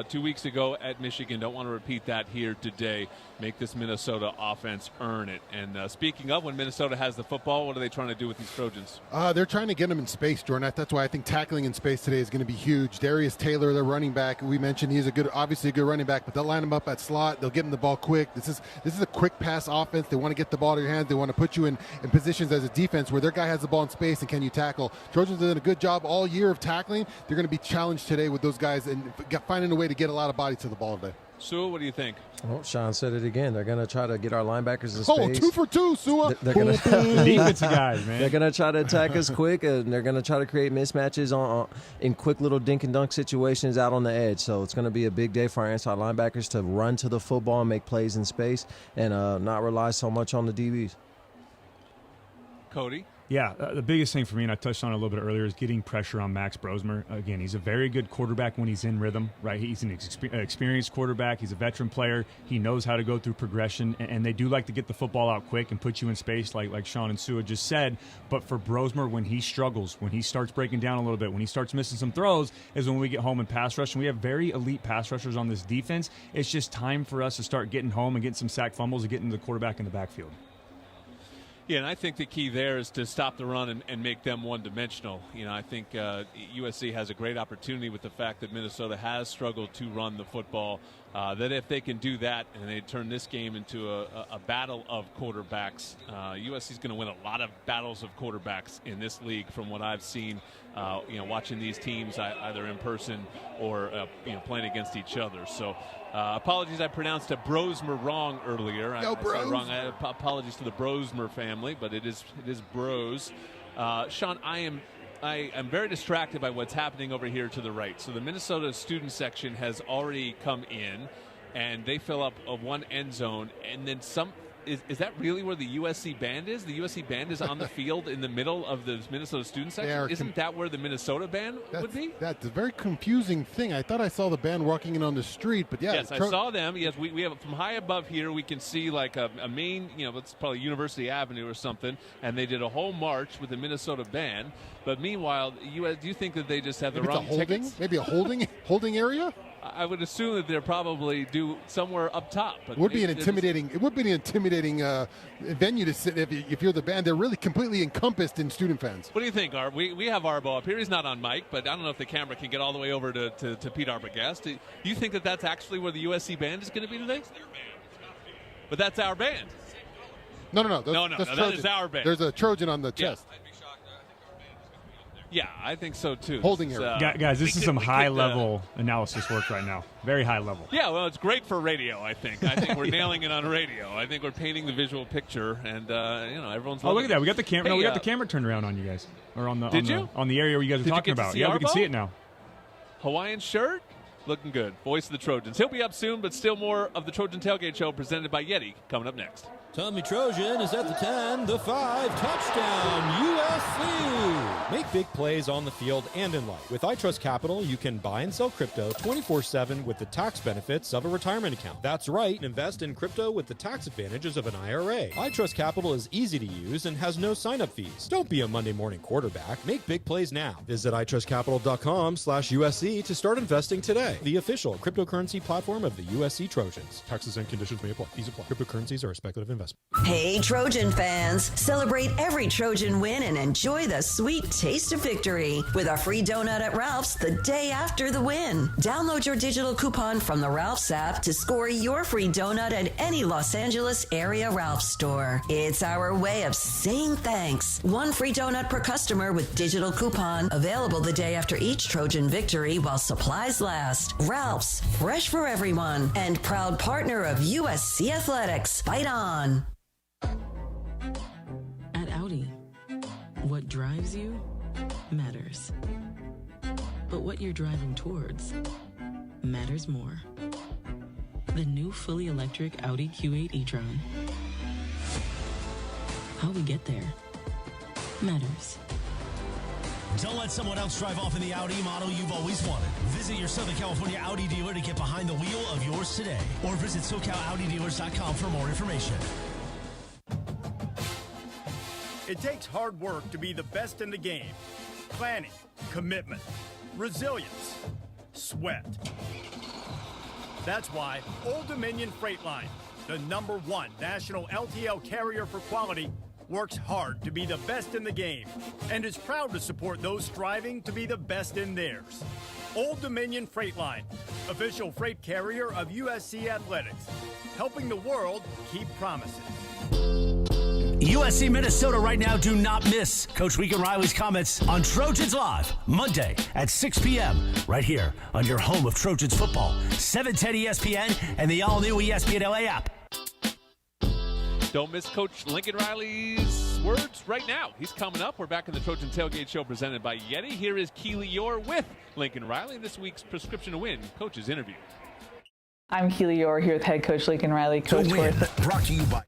2 weeks ago at Michigan. Don't want to repeat that here today. Make this Minnesota offense earn it. And speaking of, when Minnesota has the football, what are they trying to do with these Trojans? They're trying to get them in space, Jordan. That's why I think tackling in space today is going to be huge. Darius Taylor, their running back, we mentioned he's obviously a good running back, but they'll line him up at slot. They'll get him the ball quick. This is a quick pass offense. They want to get the ball to your hands. They want to put you in positions as a defense where their guy has the ball in space and can you tackle. Trojans have done a good job all year of tackling. They're going to be challenged today with those guys and finding a way to get a lot of body to the ball today. Sue, what do you think? Well, Sean said it again. They're going to try to get our linebackers in space. Oh, 2 for 2, Sue. They're going to defensive guys, man. They're going to try to attack us quick, and they're going to try to create mismatches in quick little dink and dunk situations out on the edge. So it's going to be a big day for our inside linebackers to run to the football and make plays in space and not rely so much on the DBs. Cody? Yeah, the biggest thing for me, and I touched on it a little bit earlier, is getting pressure on Max Brosmer. Again, he's a very good quarterback when he's in rhythm, right? He's an experienced quarterback. He's a veteran player. He knows how to go through progression, and they do like to get the football out quick and put you in space like Sean and Sue just said. But for Brosmer, when he struggles, when he starts breaking down a little bit, when he starts missing some throws, is when we get home and pass rush. And we have very elite pass rushers on this defense. It's just time for us to start getting home and getting some sack fumbles and getting the quarterback in the backfield. Yeah, and I think the key there is to stop the run and make them one-dimensional. I think USC has a great opportunity with the fact that Minnesota has struggled to run the football, that if they can do that and they turn this game into a battle of quarterbacks, USC is going to win a lot of battles of quarterbacks in this league from what I've seen, watching these teams either in person or playing against each other. So apologies, I pronounced a Brosmer wrong earlier. I said wrong. Apologies to the Brosmer family, but it is Bros. Sean, I am very distracted by what's happening over here to the right. So the Minnesota student section has already come in, and they fill up one end zone, and then some. Is that really where the USC band is? The USC band is on the field in the middle of the Minnesota student section? Isn't that where the Minnesota band would be? That's a very confusing thing. I thought I saw the band walking in on the street, but yeah. Yes, I saw them. Yes, we have from high above here, we can see like a main, it's probably University Avenue or something, and they did a whole march with the Minnesota band. But meanwhile, do you think that they just have the wrong tickets? Maybe a holding area? I would assume that they're probably due somewhere up top. But it would be an intimidating venue to sit if you're the band. They're really completely encompassed in student fans. What do you think, Arb? We have Arbo up here. He's not on mic, but I don't know if the camera can get all the way over to Pete Arbogast. Do you think that that's actually where the USC band is going to be today? But that's our band. No. That is our band. There's a Trojan on the chest. Yeah, I think so too. Holding area. Guys, this is some high-level analysis work right now. Very high level. Yeah, well, it's great for radio, I think. I think we're nailing it on radio. I think we're painting the visual picture, and, everyone's loving it. Look at that. We got the camera. We got the camera turned around on you guys. Or on the area where you guys are talking about. Yeah, we can see it now. Hawaiian shirt? Looking good. Voice of the Trojans. He'll be up soon, but still more of the Trojan Tailgate Show presented by Yeti coming up next. Tommy Trojan is at the 10, the 5, touchdown, USC! Make big plays on the field and in life. With iTrust Capital, you can buy and sell crypto 24/7 with the tax benefits of a retirement account. That's right, invest in crypto with the tax advantages of an IRA. iTrust Capital is easy to use and has no sign-up fees. Don't be a Monday morning quarterback. Make big plays now. Visit iTrustCapital.com/USC to start investing today. The official cryptocurrency platform of the USC Trojans. Taxes and conditions may apply. Fees apply. Cryptocurrencies are a speculative investment. Hey, Trojan fans, celebrate every Trojan win and enjoy the sweet taste of victory with a free donut at Ralph's the day after the win. Download your digital coupon from the Ralph's app to score your free donut at any Los Angeles area Ralph's store. It's our way of saying thanks. One free donut per customer with digital coupon, available the day after each Trojan victory while supplies last. Ralph's, fresh for everyone, and proud partner of USC Athletics. Fight on. At Audi, what drives you matters. But what you're driving towards matters more. The new fully electric Audi Q8 e-tron. How we get there matters. Don't let someone else drive off in the Audi model you've always wanted. Visit your Southern California Audi dealer to get behind the wheel of yours today. Or visit SoCalAudiDealers.com for more information. It takes hard work to be the best in the game. Planning, commitment, resilience, sweat. That's why Old Dominion Freight Line, the #1 national LTL carrier for quality, works hard to be the best in the game and is proud to support those striving to be the best in theirs. Old Dominion Freight Line, official freight carrier of USC Athletics, helping the world keep promises. USC Minnesota right now, do not miss Coach Lincoln Riley's comments on Trojans Live, Monday at 6 p.m. right here on your home of Trojans football, 710 ESPN and the all-new ESPN LA app. Don't miss Coach Lincoln Riley's words right now. He's coming up. We're back in the Trojan Tailgate Show presented by Yeti. Here is Keely Orr with Lincoln Riley in this week's Prescription to Win Coach's Interview. I'm Keely Orr here with head coach Lincoln Riley. Coach, brought to you by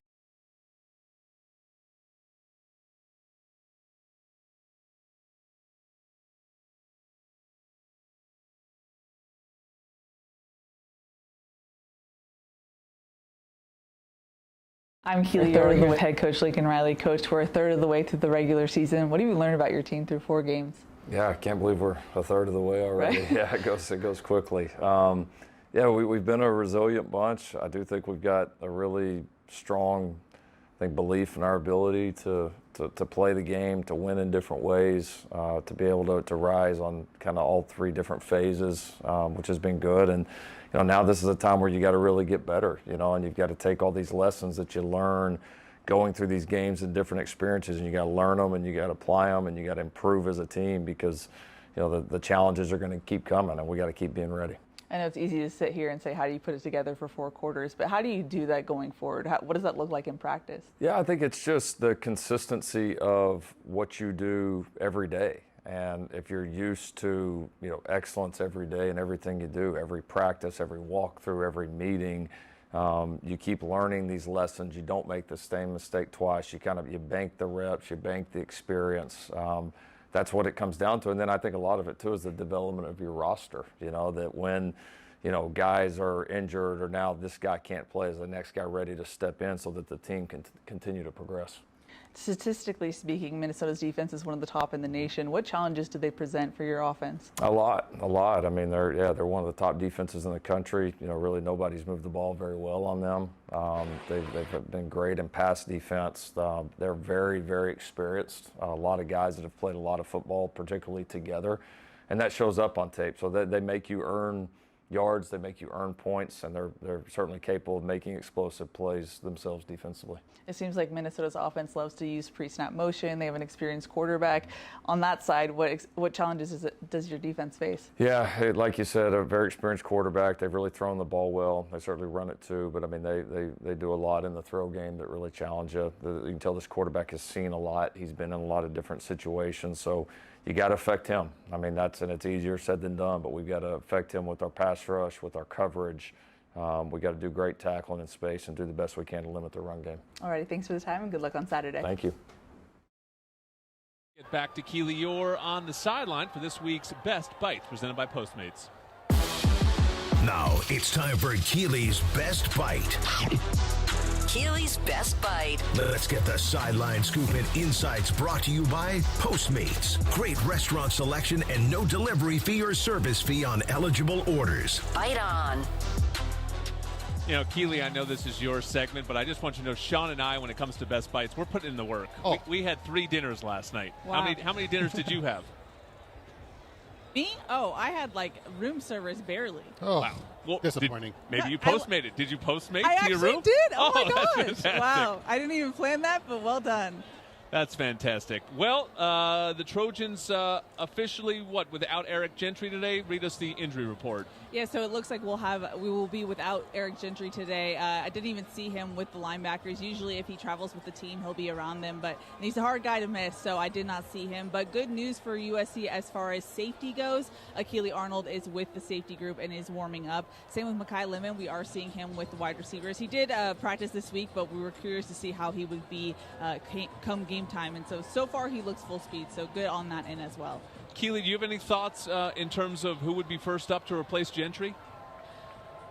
I'm Keely Orr here with head coach Lincoln Riley. Coach, we're a third of the way through the regular season. What have you learned about your team through 4 games? Yeah, I can't believe we're a third of the way already. Right? Yeah, it goes quickly. We've been a resilient bunch. I do think we've got a really strong, belief in our ability to play the game, to win in different ways, to be able to rise on kind of all 3 different phases, which has been good. And now this is a time where you got to really get better, and you've got to take all these lessons that you learn going through these games and different experiences, and you got to learn them and you got to apply them and you got to improve as a team because, the challenges are going to keep coming and we got to keep being ready. I know it's easy to sit here and say, how do you put it together for 4 quarters? But how do you do that going forward? What does that look like in practice? Yeah, I think it's just the consistency of what you do every day. And if you're used to, excellence every day and everything you do, every practice, every walkthrough, every meeting, you keep learning these lessons. You don't make the same mistake twice. You bank the reps, you bank the experience. That's what it comes down to. And then I think a lot of it too is the development of your roster. That when, guys are injured or now this guy can't play, is the next guy ready to step in so that the team can continue to progress. Statistically speaking, Minnesota's defense is one of the top in the nation. What challenges do they present for your offense? A lot. I mean, they're one of the top defenses in the country. Really nobody's moved the ball very well on them. They've been great in pass defense. They're very, very experienced. A lot of guys that have played a lot of football, particularly together, and that shows up on tape. So they make you earn yards, they make you earn points, and they're certainly capable of making explosive plays themselves defensively. It seems like Minnesota's offense loves to use pre-snap motion. They have an experienced quarterback. On that side, what challenges does your defense face? Yeah, like you said, a very experienced quarterback. They've really thrown the ball well. They certainly run it too, but I mean, they do a lot in the throw game that really challenge you. You can tell this quarterback has seen a lot. He's been in a lot of different situations, so you got to affect him. I mean, it's easier said than done, but we've got to affect him with our pass rush, with our coverage. We got to do great tackling in space and do the best we can to limit the run game. All right, thanks for the time and good luck on Saturday. Thank you. Get back to Keely Orr on the sideline for this week's Best Bites presented by Postmates. Now it's time for Keely's Best Bite. Keely's Best Bite. Let's get the sideline scoop and insights brought to you by Postmates. Great restaurant selection and no delivery fee or service fee on eligible orders. Bite on. Keely, I know this is your segment, but I just want you to know, Sean and I, when it comes to Best Bites, we're putting in the work. Oh. We had 3 dinners last night. Wow. How many dinners did you have? Me? Oh, I had room service barely. Oh, wow. Well, disappointing. Maybe you Postmated. Did you Postmate to your room? I actually did. Oh my gosh. Fantastic. Wow. I didn't even plan that, but well done. That's fantastic. Well, the Trojans officially, without Eric Gentry today? Read us the injury report. Yeah, so it looks like we will be without Eric Gentry today. I didn't even see him with the linebackers. Usually if he travels with the team, he'll be around them, but he's a hard guy to miss, so I did not see him. But good news for USC as far as safety goes. Keely Arnold is with the safety group and is warming up. Same with Mekhi Lemon. We are seeing him with the wide receivers. He did practice this week, but we were curious to see how he would be come game time, and so far he looks full speed, so good on that end as well. Keely, do you have any thoughts in terms of who would be first up to replace Gentry?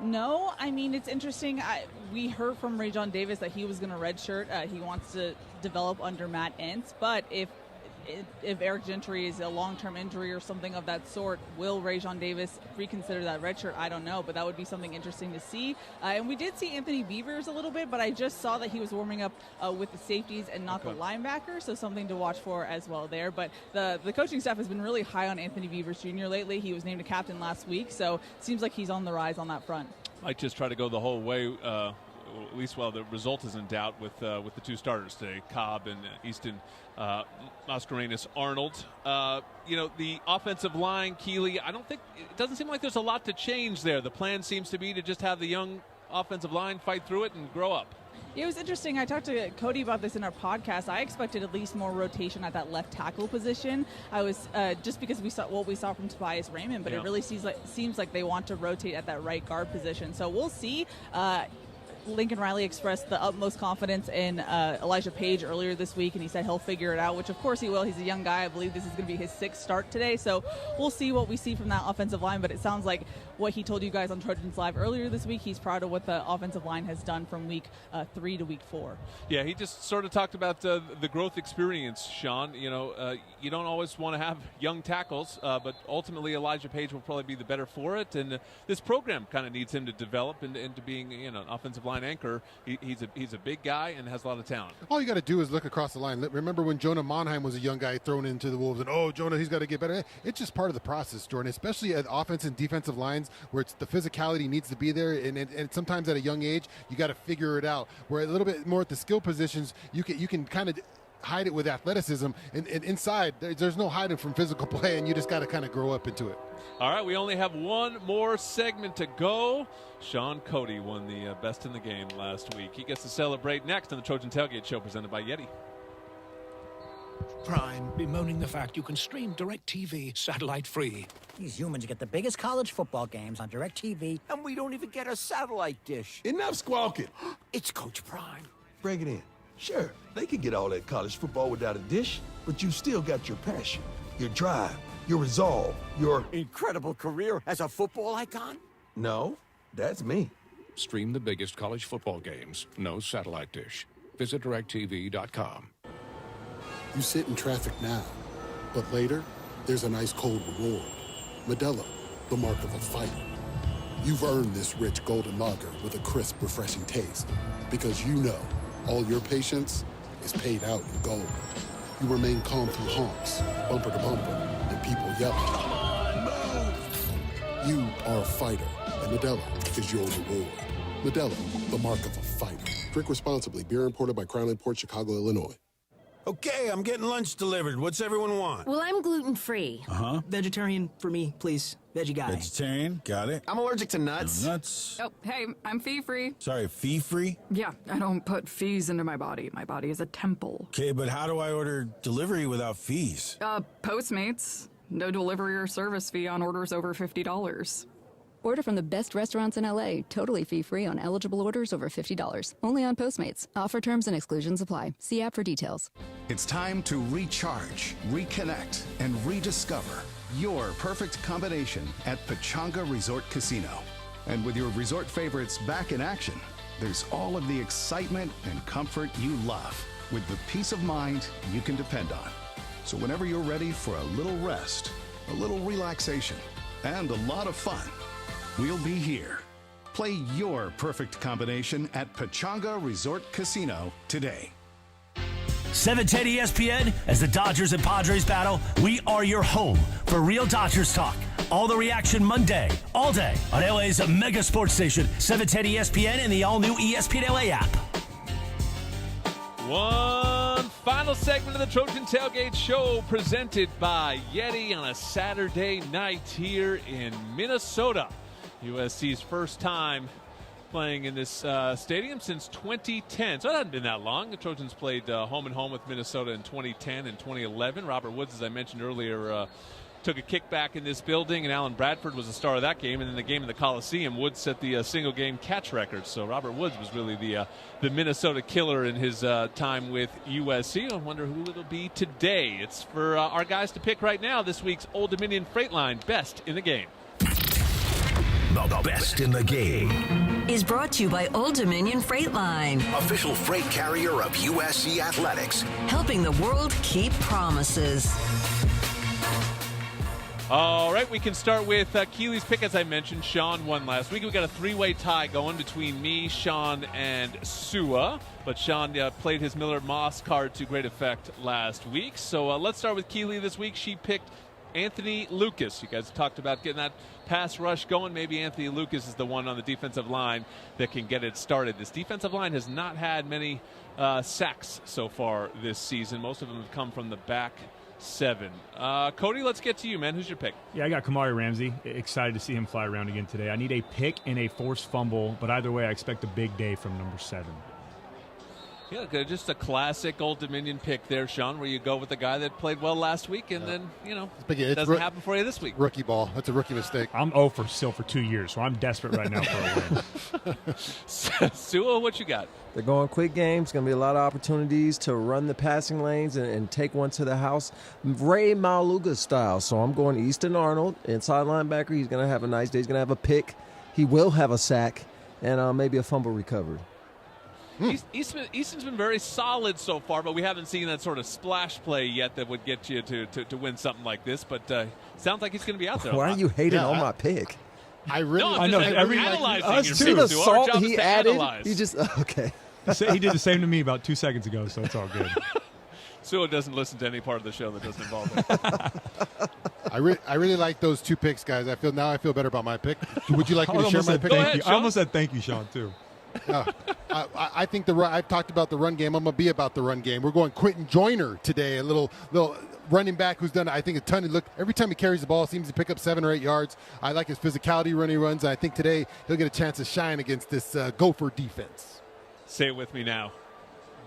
No, I mean, it's interesting. We heard from Rajon Davis that he was going to redshirt. He wants to develop under Matt Entz, but if Eric Gentry is a long-term injury or something of that sort, will Rajon Davis reconsider that redshirt? I don't know, but that would be something interesting to see. And we did see Anthony Beavers a little bit, but I just saw that he was warming up with the safeties and not the linebacker, so something to watch for as well there. But the coaching staff has been really high on Anthony Beavers Jr. lately. He was named a captain last week, so it seems like he's on the rise on that front. Might just try to go the whole way, at least while the result is in doubt with the two starters today, Cobb and Easton Mascarenas Arnold. The offensive line, Keely, it doesn't seem like there's a lot to change there. The plan seems to be to just have the young offensive line fight through it and grow up. It was interesting. I talked to Cody about this in our podcast. I expected at least more rotation at that left tackle position. I was just because we saw what we saw from Tobias Raymond, but it really seems like they want to rotate at that right guard position. So we'll see. Lincoln Riley expressed the utmost confidence in Elijah Page earlier this week, and he said he'll figure it out, which of course he will. He's a young guy. I believe this is going to be his 6th start today, so we'll see what we see from that offensive line, but it sounds like what he told you guys on Trojans Live earlier this week, he's proud of what the offensive line has done from week 3 to week 4. Yeah, he just sort of talked about the growth experience, Sean. You don't always want to have young tackles, but ultimately Elijah Page will probably be the better for it, and this program kind of needs him to develop into being an offensive line anchor. He's a big guy and has a lot of talent. All you got to do is look across the line. Remember when Jonah Monheim was a young guy thrown into the Wolves, and Jonah, he's got to get better. It's just part of the process, Jordan, especially at offense and defensive lines where the physicality needs to be there, and sometimes at a young age you got to figure it out. Where a little bit more at the skill positions, you can kind of hide it with athleticism, and inside there's no hiding from physical play, and you just got to kind of grow up into it. All right, we only have one more segment to go. Sean Cody won the Best in the Game last week. He gets to celebrate next on the Trojan Tailgate Show presented by Yeti. Prime bemoaning the fact you can stream DirecTV satellite-free. These humans get the biggest college football games on DirecTV, and we don't even get a satellite dish. Enough squawking. It's Coach Prime. Bring it in. Sure, they can get all that college football without a dish, but you still got your passion, your drive, your resolve, your incredible career as a football icon? No, that's me. Stream the biggest college football games. No satellite dish. Visit DirecTV.com. You sit in traffic now, but later, there's an ice-cold reward. Modelo, the mark of a fighter. You've earned this rich golden lager with a crisp, refreshing taste. Because you know all your patience is paid out in gold. You remain calm through honks, bumper to bumper, and people yelling. Come on, move! You are a fighter, and Modelo is your reward. Modelo, the mark of a fighter. Drink responsibly. Beer imported by Crown Imports, Chicago, Illinois. Okay, I'm getting lunch delivered. What's everyone want? Well, I'm gluten-free. Uh-huh. Vegetarian for me, please. Veggie guy. Vegetarian? Got it. I'm allergic to nuts. No nuts. Oh, hey, I'm fee-free. Sorry, fee-free? Yeah, I don't put fees into my body. My body is a temple. Okay, but how do I order delivery without fees? Postmates. No delivery or service fee on orders over $50. Order from the best restaurants in LA, totally fee-free on eligible orders over $50. Only on Postmates. Offer terms and exclusions apply. See app for details. It's time to recharge, reconnect, and rediscover your perfect combination at Pechanga Resort Casino. And with your resort favorites back in action, there's all of the excitement and comfort you love with the peace of mind you can depend on. So whenever you're ready for a little rest, a little relaxation, and a lot of fun, we'll be here. Play your perfect combination at Pechanga Resort Casino today. 710 ESPN, as the Dodgers and Padres battle, we are your home for real Dodgers talk. All the reaction Monday, all day on LA's mega sports station, 710 ESPN and the all-new ESPN LA app. One final segment of the Trojan Tailgate Show presented by Yeti on a Saturday night here in Minnesota. USC's first time playing in this stadium since 2010. So it hasn't been that long. The Trojans played home and home with Minnesota in 2010 and 2011. Robert Woods, as I mentioned earlier, took a kickback in this building, and Alan Bradford was the star of that game. And in the game in the Coliseum, Woods set the single-game catch record. So Robert Woods was really the Minnesota killer in his time with USC. I wonder who it'll be today. It's for our guys to pick right now. This week's Old Dominion Freight Line Best in the Game. The best in the game is brought to you by Old Dominion Freight Line, official freight carrier of USC Athletics, helping the world keep promises. All right, we can start with Keely's pick. As I mentioned, Sean won last week. We got a three-way tie going between me, Sean, and Sua. But Sean played his Miller Moss card to great effect last week. So let's start with Keely this week. She picked Anthony Lucas. You guys talked about getting that pass rush going. Maybe Anthony Lucas is the one on the defensive line that can get it started. This defensive line has not had many sacks so far this season. Most of them have come from the back seven. Cody, let's get to you, man. Who's your pick? Yeah, I got Kamari Ramsey. Excited to see him fly around again today. I need a pick and a forced fumble, but either way, I expect a big day from number 7. Yeah, good. Just a classic Old Dominion pick there, Sean, where you go with the guy that played well last week, and then, it doesn't happen for you this week. Rookie ball. That's a rookie mistake. I'm 0 for still for 2 years, so I'm desperate right now for a win. Sua, what you got? They're going quick games. Going to be a lot of opportunities to run the passing lanes and take one to the house. Ray Maluga style. So I'm going Easton Arnold, inside linebacker. He's going to have a nice day. He's going to have a pick. He will have a sack and maybe a fumble recovered. Easton's been very solid so far, but we haven't seen that sort of splash play yet that would get you to win something like this. But sounds like he's going to be out there. Why are you hating on my pick? I really, I know. Us to the salt he added. He just okay. He did the same to me about 2 seconds ago, so it's all good. Sua doesn't listen to any part of the show that doesn't involve him. I really like those 2 picks, guys. I feel better about my pick. Would you like me to share my pick? I almost said thank you, Sean, too. I think I've talked about the run game. I'm going to be about the run game. We're going Quentin Joyner today, a little running back who's done, I think, a ton of every time he carries the ball, seems to pick up 7 or 8 yards. I like his physicality when he runs. I think today he'll get a chance to shine against this Gopher defense. Say it with me now.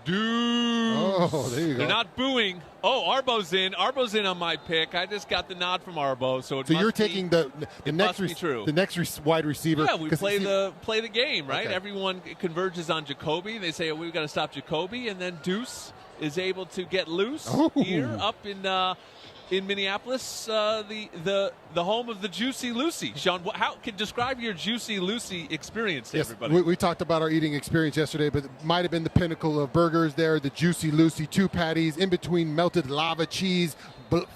Dude. Oh, there you go. They're not booing. Oh, Arbo's in. Arbo's in on my pick. I just got the nod from Arbo. So you're taking the next wide receiver. Yeah, we play the game, right? Okay. Everyone converges on Jacoby. They say, we've got to stop Jacoby, and then Deuce is able to get loose here up in Minneapolis, the home of the Juicy Lucy. Sean, how can describe your Juicy Lucy experience to everybody? We talked about our eating experience yesterday, but it might have been the pinnacle of burgers there. The Juicy Lucy, 2 patties in between melted lava cheese,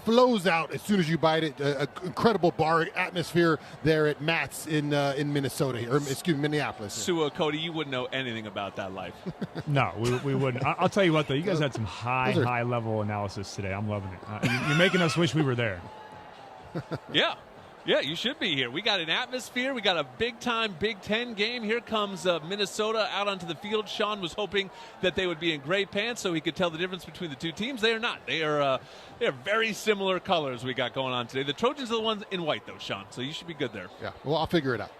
flows out as soon as you bite it. Incredible bar atmosphere there at Matt's in Minnesota, or Minneapolis. Sua, Cody, you wouldn't know anything about that life. No, we wouldn't. I'll tell you what, though. You guys had some high level analysis today. I'm loving it. You're making us wish we were there. Yeah, you should be here. We got an atmosphere. We got a big-time Big Ten game. Here comes Minnesota out onto the field. Sean was hoping that they would be in gray pants so he could tell the difference between the 2 teams. They are not. They are very similar colors we got going on today. The Trojans are the ones in white, though, Sean, so you should be good there. Yeah, well, I'll figure it out.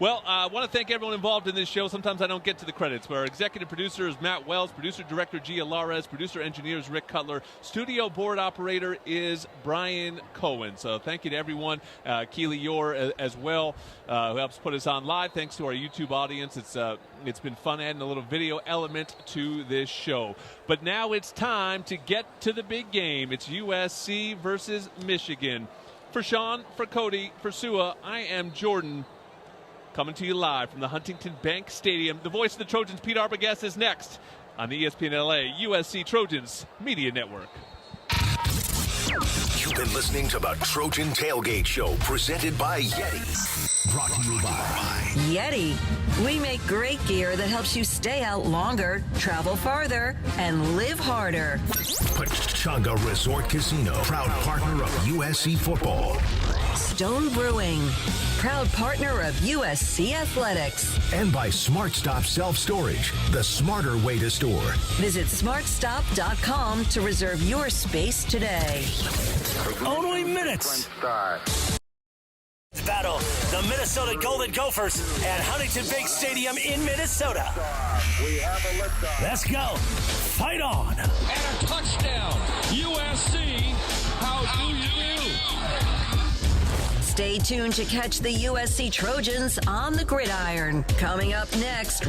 Well, I want to thank everyone involved in this show. Sometimes I don't get to the credits, but our executive producer is Matt Wells, producer-director Gia Lares, producer-engineer is Rick Cutler, studio board operator is Brian Cohen. So thank you to everyone, Keely Yor as well, who helps put us on live. Thanks to our YouTube audience. It's been fun adding a little video element to this show. But now it's time to get to the big game. It's USC versus Michigan. For Sean, for Cody, for Sua, I am Jordan. Coming to you live from the Huntington Bank Stadium. The voice of the Trojans, Pete Arbogast, is next on the ESPN LA USC Trojans Media Network. You've You're listening to the Trojan Tailgate Show, presented by Yeti. Brought to you by Yeti. We make great gear that helps you stay out longer, travel farther, and live harder. Pechanga Resort Casino, proud partner of USC football. Stone Brewing, proud partner of USC Athletics. And by SmartStop Self-Storage, the smarter way to store. Visit smartstop.com to reserve your space today. Only minutes. Battle the Minnesota Golden Gophers at Huntington Bank Stadium in Minnesota. Let's go. Fight on. And a touchdown. USC, how do you do? Stay tuned to catch the USC Trojans on the gridiron. Coming up next.